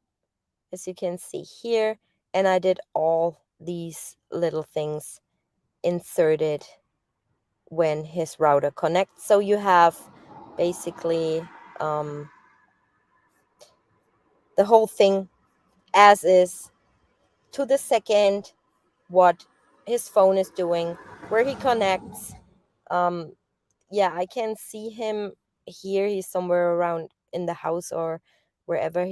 as you can see here, and I did all these little things inserted when his router connects. So you have basically the whole thing as is, to the second, what his phone is doing, where he connects. I can see him here. He's somewhere around in the house or whatever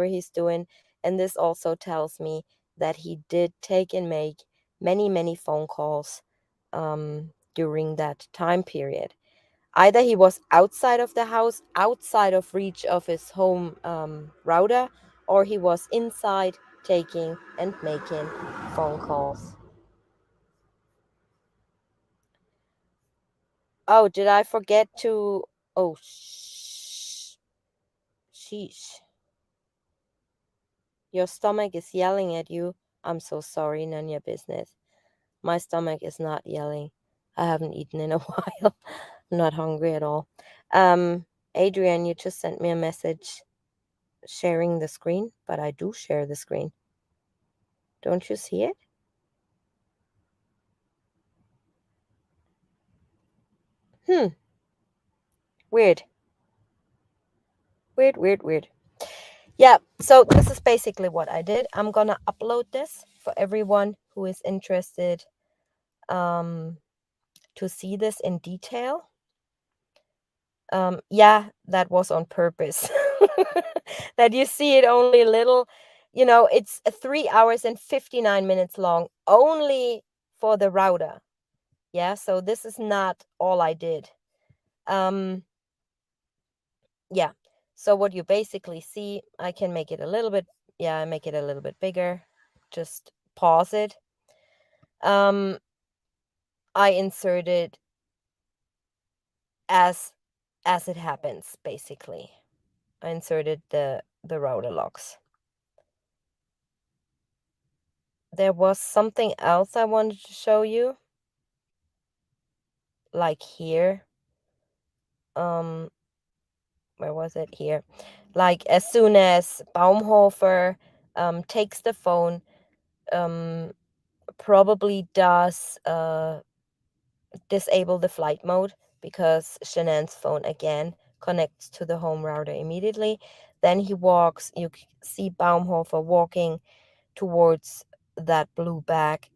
he's doing. And this also tells me that he did take and make many phone calls during that time period. Either he was outside of the house, outside of reach of his home router, or he was inside taking and making phone calls. Oh, did I forget to... Oh, sheesh. Your stomach is yelling at you. I'm so sorry, none of your business. My stomach is not yelling. I haven't eaten in a while. I'm not hungry at all. Adrian, you just sent me a message sharing the screen, but I do share the screen. Don't you see it? Weird. Weird. Yeah, so this is basically what I did. I'm gonna upload this for everyone who is interested to see this in detail. That was on purpose. That you see it only a little. It's 3 hours and 59 minutes long only for the router. Yeah, so this is not all I did. Yeah, so what you basically see, I can make it a little bit, I make it a little bit bigger. Just pause it. I inserted as it happens, basically. I inserted the router logs. There was something else I wanted to show you, like here. Where was it? Here. Like as soon as Baumhofer takes the phone, probably does disable the flight mode, because Shanann's phone again connects to the home router immediately. Then he walks, you see Baumhofer walking towards that blue bag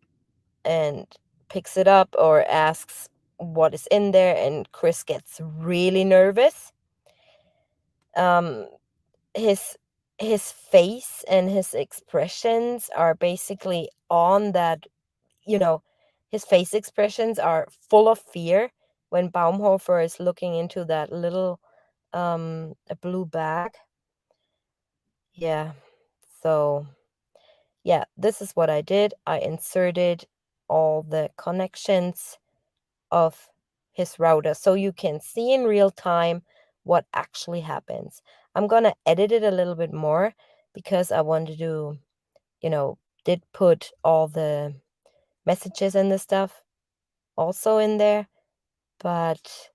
and picks it up or asks what is in there, and Chris gets really nervous. His face and his expressions are basically on that, his face expressions are full of fear when Baumhofer is looking into that little a blue bag. Yeah. So yeah, this is what I did. I inserted all the connections of his router, so you can see in real time what actually happens. I'm gonna edit it a little bit more because I wanted to, did put all the messages and the stuff also in there. But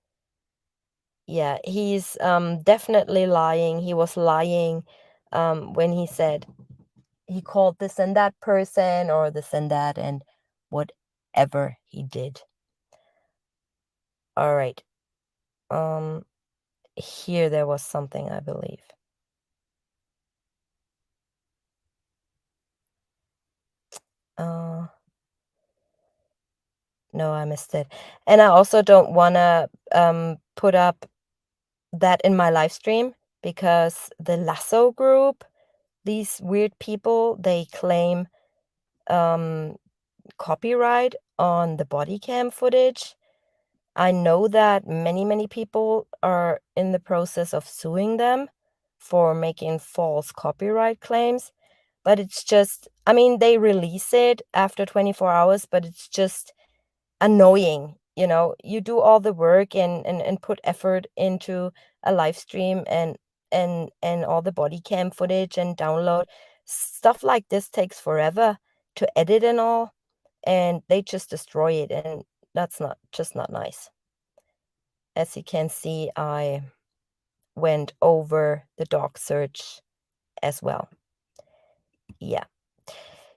yeah, he's definitely lying. He was lying when he said he called this and that person or this and that and whatever he did. All right. Here there was something, I believe. No, I missed it. And I also don't wanna put up that in my live stream because the Lasso group, these weird people, they claim copyright on the body cam footage. I know that many people are in the process of suing them for making false copyright claims, but it's just, I mean, they release it after 24 hours, but it's just annoying. You do all the work and put effort into a live stream and all the body cam footage and download. Stuff like this takes forever to edit and all, and they just destroy it, and that's not nice. As you can see, I went over the dog search as well. Yeah.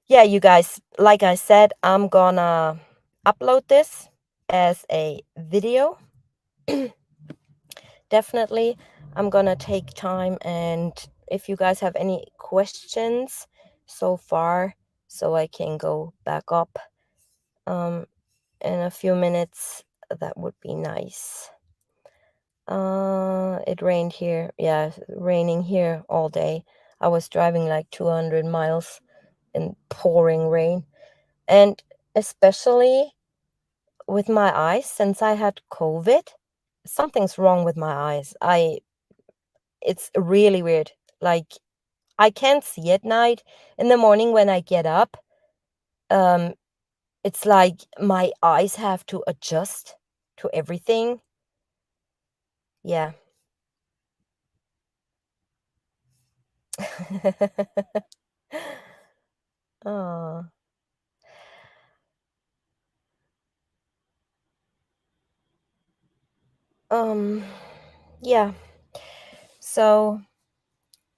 Yeah, you guys, like I said, I'm gonna upload this as a video. Definitely, I'm gonna take time, and if you guys have any questions so far, so I can go back up in a few minutes, that would be nice. It rained here. Yeah, raining here all day. I was driving like 200 miles in pouring rain. And especially with my eyes, since I had COVID, something's wrong with my eyes. It's really weird. Like, I can't see at night. In the morning when I get up, um, it's like my eyes have to adjust to everything. Yeah. Oh. Yeah. So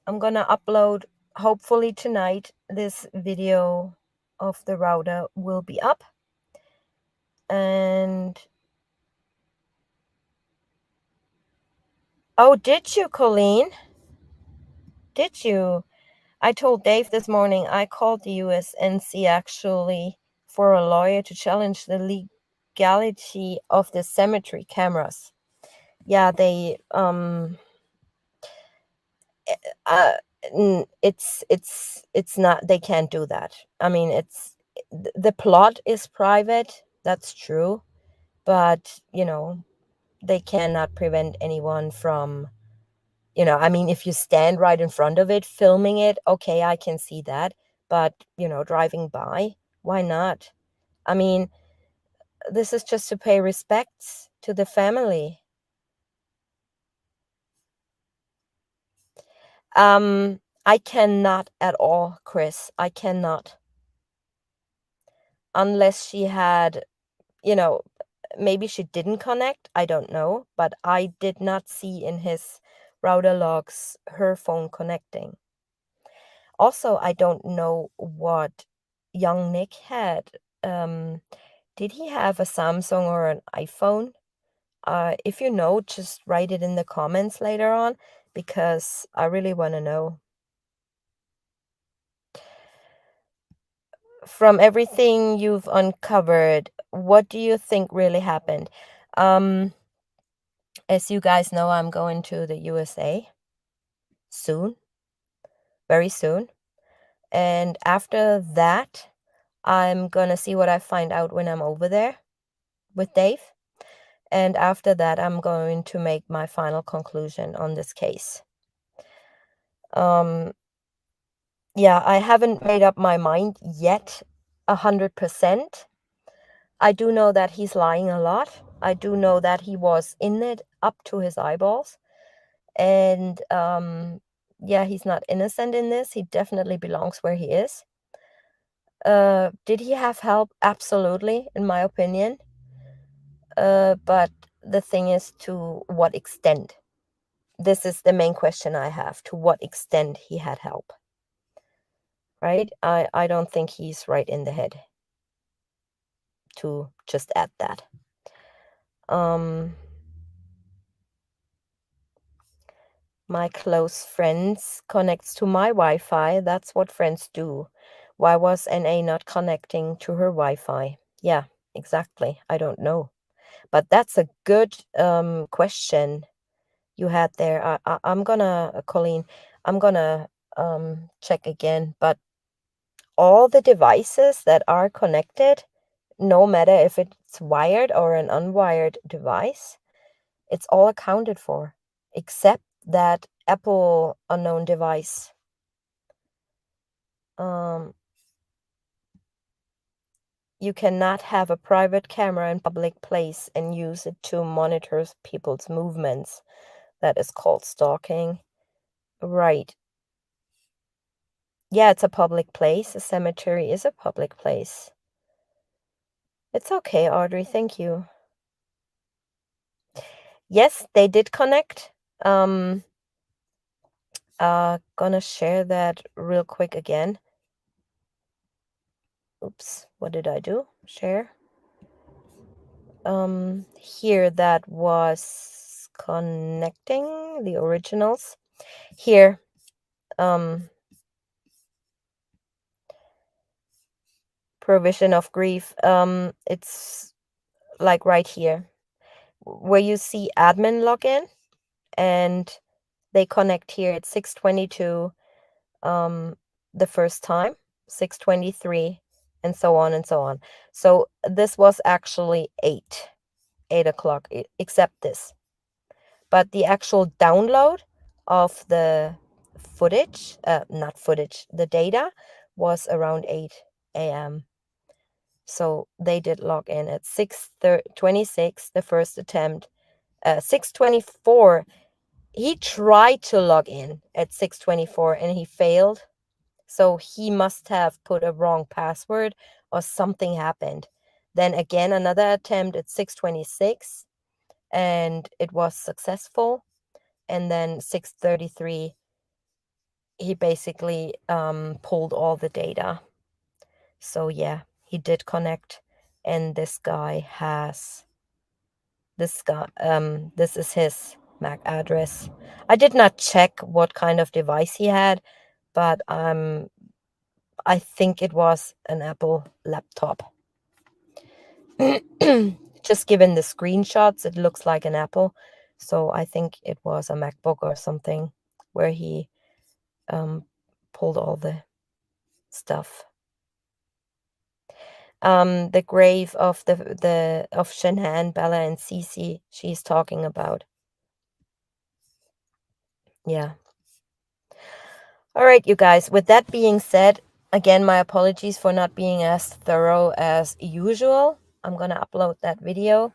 I'm gonna upload hopefully tonight. This video of the router will be up. And oh, did you, Colleen? Did you? I told Dave this morning I called the USNC actually for a lawyer to challenge the legality of the cemetery cameras. Yeah, they it's not, they can't do that. I mean, the plot is private, that's true, but they cannot prevent anyone from, I mean, if you stand right in front of it filming it, okay, I can see that, but driving by, why not? I mean, this is just to pay respects to the family. I cannot at all, Chris. I cannot. Unless she had, maybe she didn't connect, I don't know, but I did not see in his router logs her phone connecting. Also, I don't know what young Nick had. Did he have a Samsung or an iPhone? If you know, just write it in the comments later on, because I really want to know. From everything you've uncovered, what do you think really happened? As you guys know, I'm going to the USA soon, very soon. And after that, I'm gonna see what I find out when I'm over there with Dave. And after that, I'm going to make my final conclusion on this case. Yeah, I haven't made up my mind yet 100%. I do know that he's lying a lot. I do know that he was in it up to his eyeballs. And yeah, he's not innocent in this. He definitely belongs where he is. Did he have help? Absolutely, in my opinion. But the thing is, to what extent? This is the main question I have. To what extent he had help? Right? I don't think he's right in the head, to just add that. My close friends connects to my Wi-Fi. That's what friends do. Why was NA not connecting to her Wi-Fi? Yeah, exactly. I don't know. But that's a good question you had there. I'm gonna, Colleen, I'm gonna check again. But all the devices that are connected, no matter if it's wired or an unwired device, it's all accounted for, except that Apple unknown device. You cannot have a private camera in public place and use it to monitor people's movements. That is called stalking. Right. Yeah, it's a public place. A cemetery is a public place. It's okay, Audrey. Thank you. Yes, they did connect. Gonna share that real quick again. Oops, what did I do? Share. Here that was connecting the originals. Here, provision of grief. It's like right here, where you see admin login, and they connect here at 6:22. The first time, 6:23, and so on and so on. So this was actually 8 o'clock, except this. But the actual download of the footage, not footage, the data was around 8 a.m. So they did log in at 6:26, the first attempt. 6:24, he tried to log in at 6:24 and he failed. So he must have put a wrong password or something happened. Then again, another attempt at 6:26 and it was successful. And then 6:33, he basically pulled all the data. So yeah, he did connect. And this is his MAC address. I did not check what kind of device he had, but I think it was an Apple laptop. Just given the screenshots, it looks like an Apple. So I think it was a MacBook or something where he pulled all the stuff. The grave of of Shenhan, Bella, and Cece she's talking about. Yeah. All right, you guys. With that being said, again, my apologies for not being as thorough as usual. I'm gonna upload that video.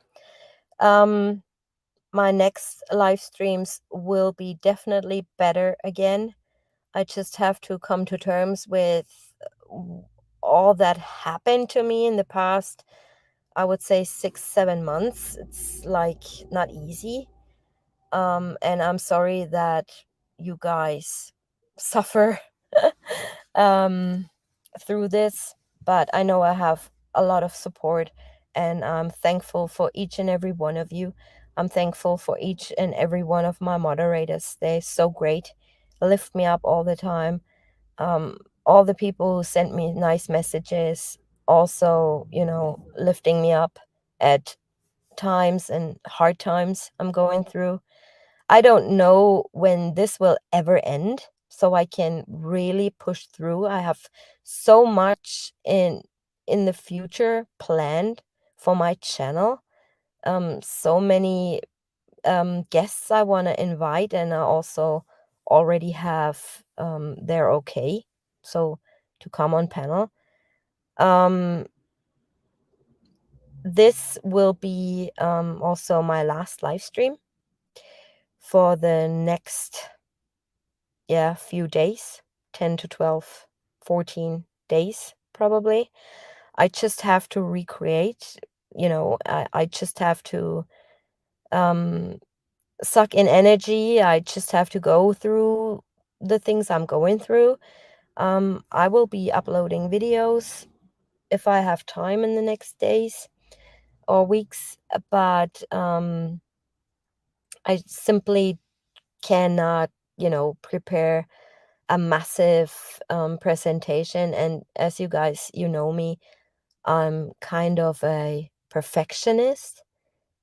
My next live streams will be definitely better again. I just have to come to terms with all that happened to me in the past, I would say 6-7 months. It's like not easy. And I'm sorry that you guys suffer through this, but I know I have a lot of support and I'm thankful for each and every one of you. I'm thankful for each and every one of my moderators. They're so great, lift me up all the time. All the people who sent me nice messages, also, lifting me up at times and hard times I'm going through. I don't know when this will ever end, so I can really push through. I have so much in the future planned for my channel. So many guests I want to invite, and I also already have they're okay. So to come on panel. This will be also my last live stream for the next few days, 10 to 12, 14 days probably. I just have to recreate, I just have to suck in energy. I just have to go through the things I'm going through. I will be uploading videos if I have time in the next days or weeks, but I simply cannot, prepare a massive presentation. And as you guys, know me, I'm kind of a perfectionist.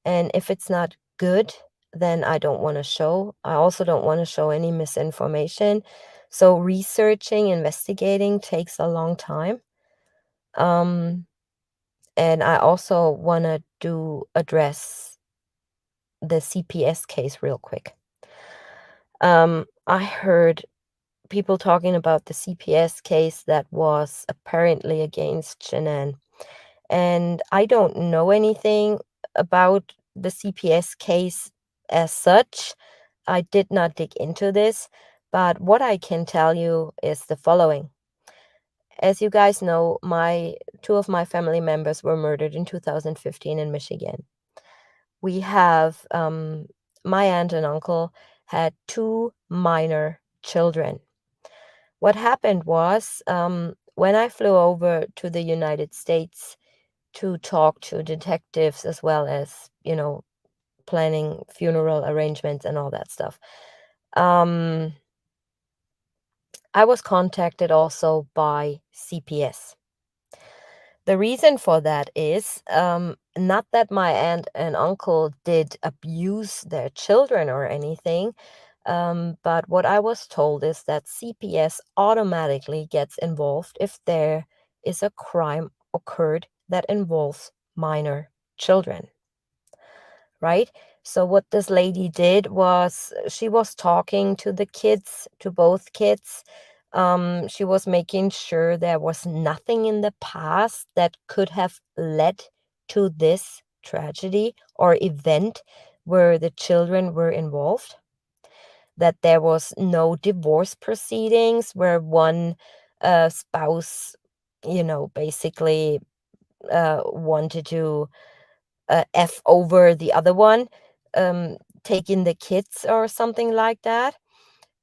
And if it's not good, then I don't want to show. I also don't want to show any misinformation. So researching, investigating takes a long time. Um, and I also want to address the CPS case real quick. I heard people talking about the CPS case that was apparently against Shanann. And I don't know anything about the CPS case as such. I did not dig into this, but what I can tell you is the following. As you guys know, two of my family members were murdered in 2015 in Michigan. We have my aunt and uncle had two minor children. What happened was, when I flew over to the United States to talk to detectives as well as, planning funeral arrangements and all that stuff, I was contacted also by CPS. The reason for that is not that my aunt and uncle did abuse their children or anything, but what I was told is that CPS automatically gets involved if there is a crime occurred that involves minor children, right? So what this lady did was she was talking to the kids, to both kids. She was making sure there was nothing in the past that could have led to this tragedy or event where the children were involved, that there was no divorce proceedings where one spouse, basically wanted to F over the other one, taking the kids or something like that.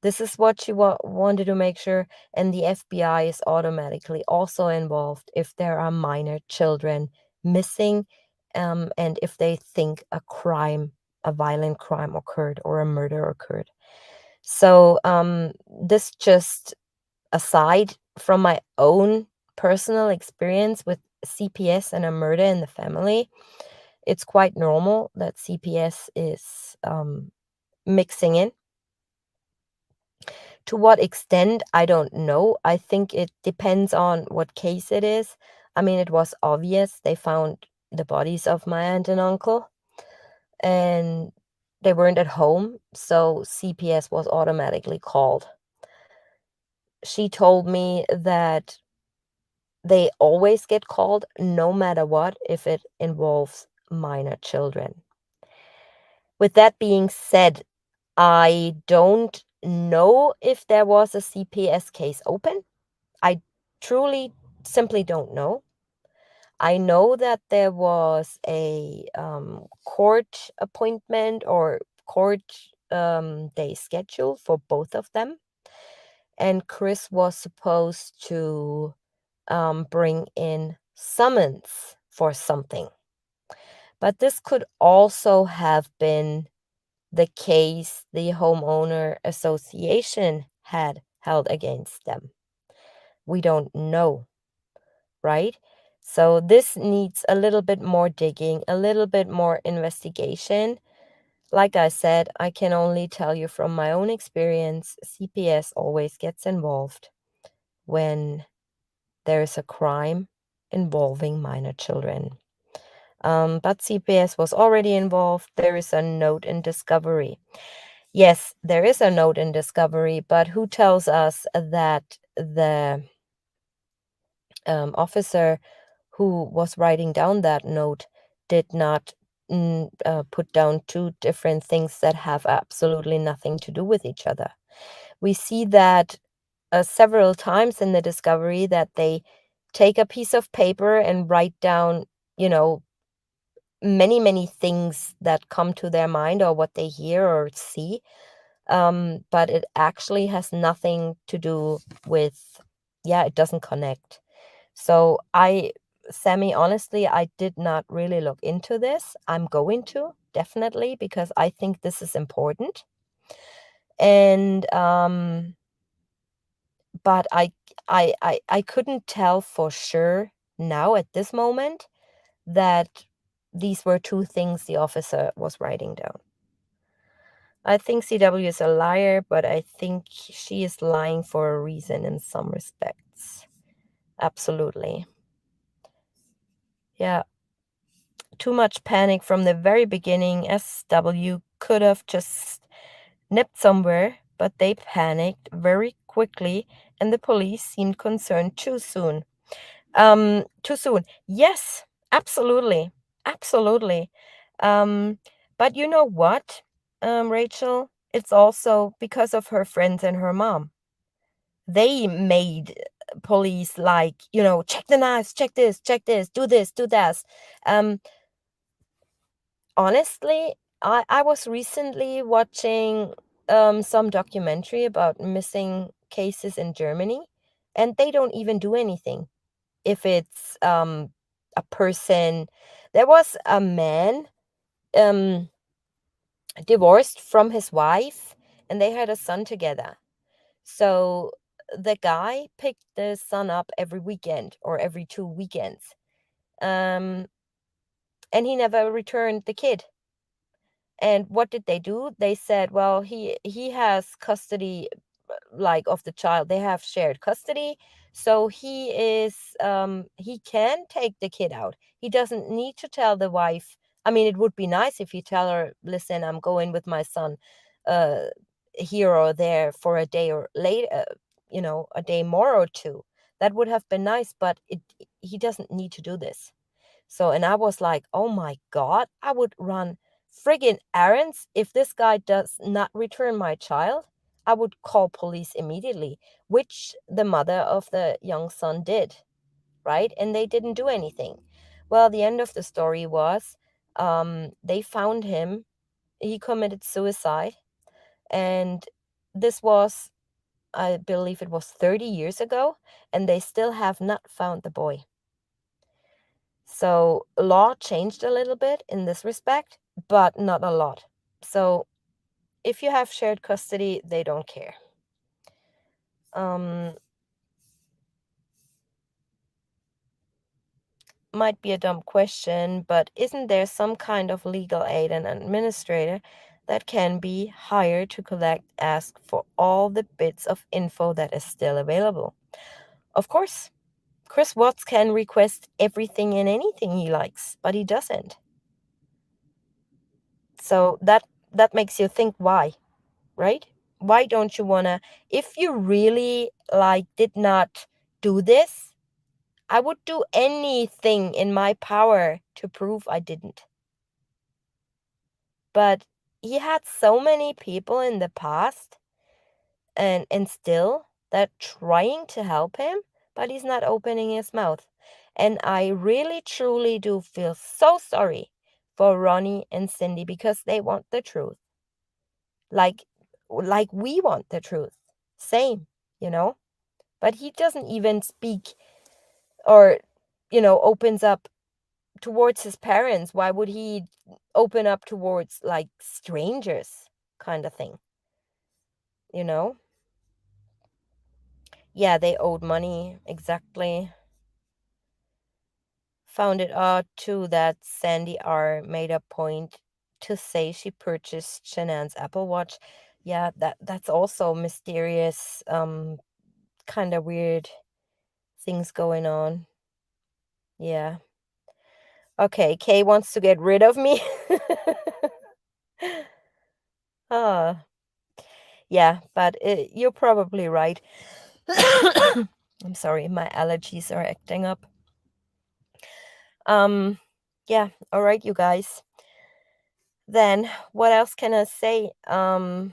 This is what she wanted to make sure. And the FBI is automatically also involved if there are minor children missing, and if they think a violent crime occurred or a murder occurred. So this just aside from my own personal experience with CPS and a murder in the family, it's quite normal that CPS is mixing in. To what extent, I don't know. I think it depends on what case it is. I mean, it was obvious they found the bodies of my aunt and uncle, and they weren't at home, so CPS was automatically called. She told me that they always get called no matter what if it involves minor children. With that being said, I don't know if there was a CPS case open. I truly simply don't know. I know that there was a court appointment or court day scheduled for both of them. And Chris was supposed to bring in summons for something. But this could also have been the case the homeowner association had held against them. We don't know, right? So this needs a little bit more digging, a little bit more investigation. Like I said, I can only tell you from my own experience, CPS always gets involved when there is a crime involving minor children. But CPS was already involved. There is a note in discovery. Yes, there is a note in discovery, but who tells us that the officer who was writing down that note did not put down two different things that have absolutely nothing to do with each other. We see that several times in the discovery that they take a piece of paper and write down, you know, many, many things that come to their mind or what they hear or see. But it actually has nothing to do with, yeah, it doesn't connect. So Sammy, honestly, I did not really look into this. I'm going to, definitely, because I think this is important. And but I couldn't tell for sure now at this moment that these were two things the officer was writing down. I think CW is a liar, but I think she is lying for a reason in some respects. Absolutely. Yeah. Too much panic from the very beginning. SW could have just nipped somewhere, but they panicked very quickly, and the police seemed concerned too soon. Too soon. Yes, absolutely. Absolutely. Um, but you know what, Rachel? It's also because of her friends and her mom. They made police like, check the knives, check this, do this, do that. Um, Honestly, I was recently watching some documentary about missing cases in Germany, and they don't even do anything. If it's a person, there was a man um divorced from his wife, and they had a son together. So the guy picked the son up every weekend or every 2 weekends. Um, and he never returned the kid. And what did they do? They said, well, he has custody, like, of the child. They have shared custody, so he can take the kid out. He doesn't need to tell the wife. I mean, it would be nice if you tell her, listen, I'm going with my son uh here or there for a day or later, a day more or two. That would have been nice, but he doesn't need to do this. So, and I was like, oh my God, I would run friggin' errands if this guy does not return my child. I would call police immediately, which the mother of the young son did, right? And they didn't do anything. Well, the end of the story was they found him. He committed suicide. And this was, I believe it was 30 years ago, and they still have not found the boy. So law changed a little bit in this respect, but not a lot. So if you have shared custody, they don't care. Um, might be a dumb question, but isn't there some kind of legal aid and administrator that can be hired to collect, ask for all the bits of info that is still available? Of course, Chris Watts can request everything and anything he likes, but he doesn't. So that makes you think why, right? Why don't you wanna, if you really like did not do this, I would do anything in my power to prove I didn't. But he had so many people in the past and still that trying to help him, but he's not opening his mouth. And I really truly do feel so sorry for Ronnie and Cindy because they want the truth. Like we want the truth. Same, you know? But he doesn't even speak or, opens up towards his parents. Why would he open up towards like strangers kind of thing? You know? Yeah, they owed money. Exactly. Found it odd too that Sandy R made a point to say she purchased Shanann's Apple Watch. Yeah, that's also mysterious, kind of weird things going on. Yeah. Okay, Kay wants to get rid of me. Ah, yeah, but you're probably right. I'm sorry, my allergies are acting up. Um, yeah, all right, you guys. Then what else can I say? I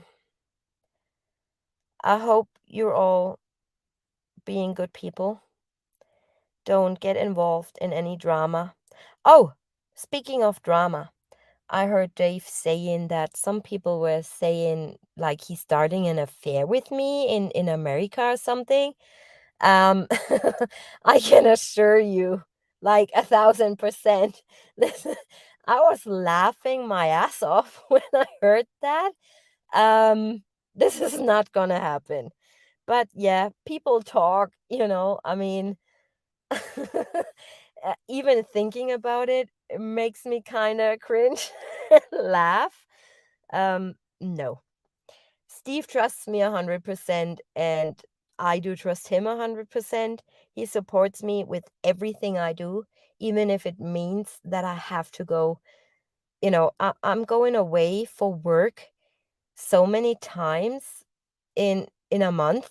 hope you're all being good people. Don't get involved in any drama. Oh, speaking of drama, I heard Dave saying that some people were saying like he's starting an affair with me in America or something. Um, I can assure you, like 1,000%, this, I was laughing my ass off when I heard that. This is not gonna happen. But yeah, people talk, I mean, even thinking about it, it makes me kind of cringe and laugh. No. Steve trusts me 100%, and I do trust him 100%. He supports me with everything I do, even if it means that I have to go. I'm going away for work so many times in a month.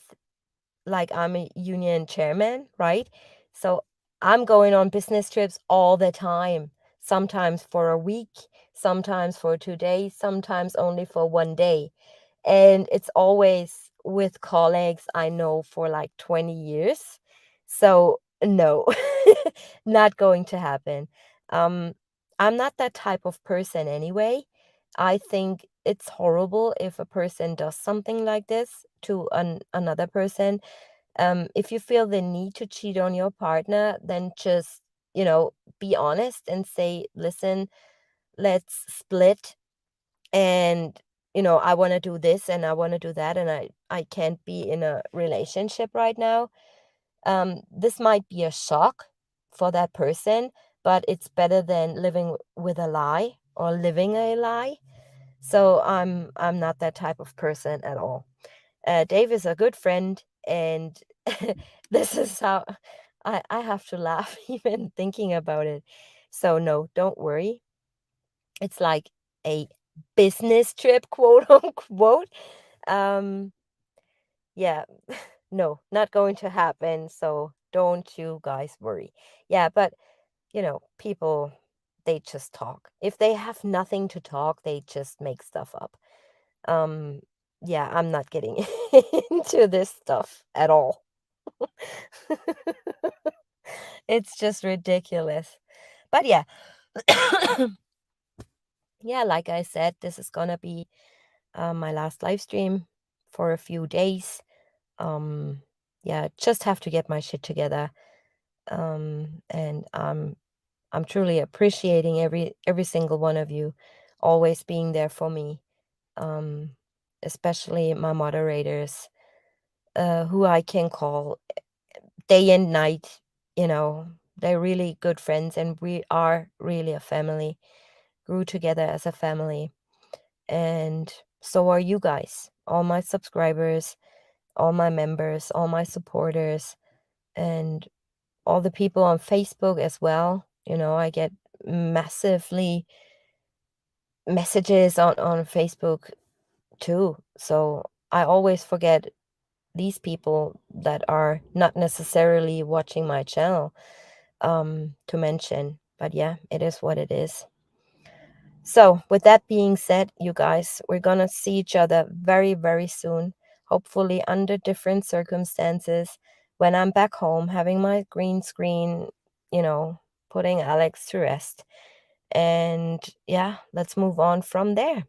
Like, I'm a union chairman, right? So I'm going on business trips all the time, sometimes for a week, sometimes for 2 days, sometimes only for 1 day. And it's always with colleagues I know for like 20 years. So, no, not going to happen. Um, I'm not that type of person anyway. I think it's horrible if a person does something like this to another person. If you feel the need to cheat on your partner, then just, be honest and say, listen, let's split. And, I want to do this and I want to do that. And I can't be in a relationship right now. This might be a shock for that person, but it's better than living with a lie or living a lie. So I'm not that type of person at all. Dave is a good friend, and this is how I have to laugh even thinking about it. So no, don't worry. It's like a business trip, quote unquote. Um, yeah, no, not going to happen. So don't you guys worry. Yeah, but people, they just talk. If they have nothing to talk, they just make stuff up. Um, yeah, I'm not getting into this stuff at all. It's just ridiculous. But yeah, yeah, like I said, this is gonna be my last live stream for a few days. Um, yeah, just have to get my shit together. And I'm truly appreciating every single one of you always being there for me. Um, Especially my moderators, who I can call day and night. They're really good friends, and we are really a family. Grew together as a family, and so are you guys, all my subscribers, all my members, all my supporters, and all the people on Facebook as well. I get massively messages on Facebook too. So I always forget these people that are not necessarily watching my channel, to mention. But yeah, it is what it is. So with that being said, you guys, we're gonna see each other very, very soon, hopefully under different circumstances, when I'm back home having my green screen, putting Alex to rest. And yeah, let's move on from there.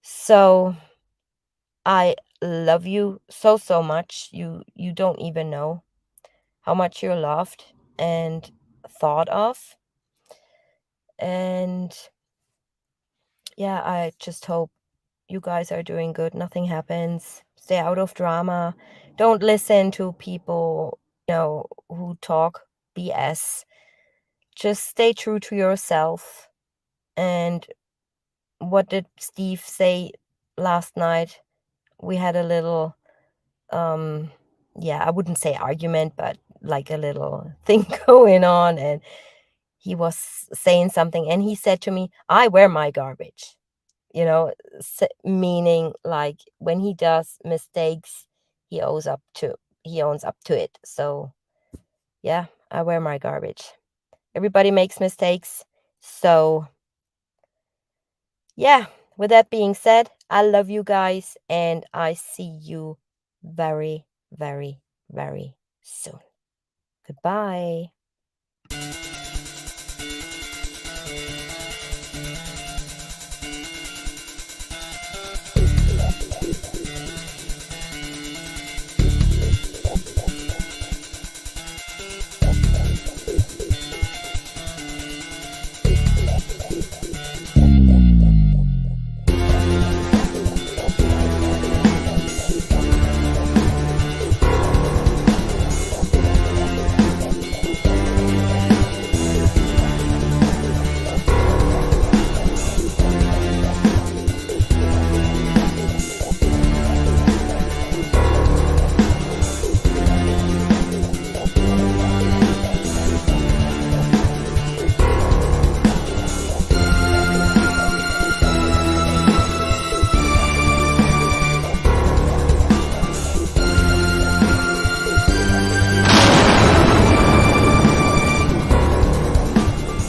So I love you so, so much. You don't even know how much you're loved and thought of. And yeah, I just hope you guys are doing good. Nothing happens. Stay out of drama. Don't listen to people, who talk BS. Just stay true to yourself. And what did Steve say last night? We had a little, yeah, I wouldn't say argument, but like a little thing going on. And he was saying something, and he said to me, I wear my garbage. Meaning like when he does mistakes, he owns up to it. So yeah, I wear my garbage. Everybody makes mistakes. So yeah, with that being said, I love you guys and I see you very, very, very soon. Goodbye.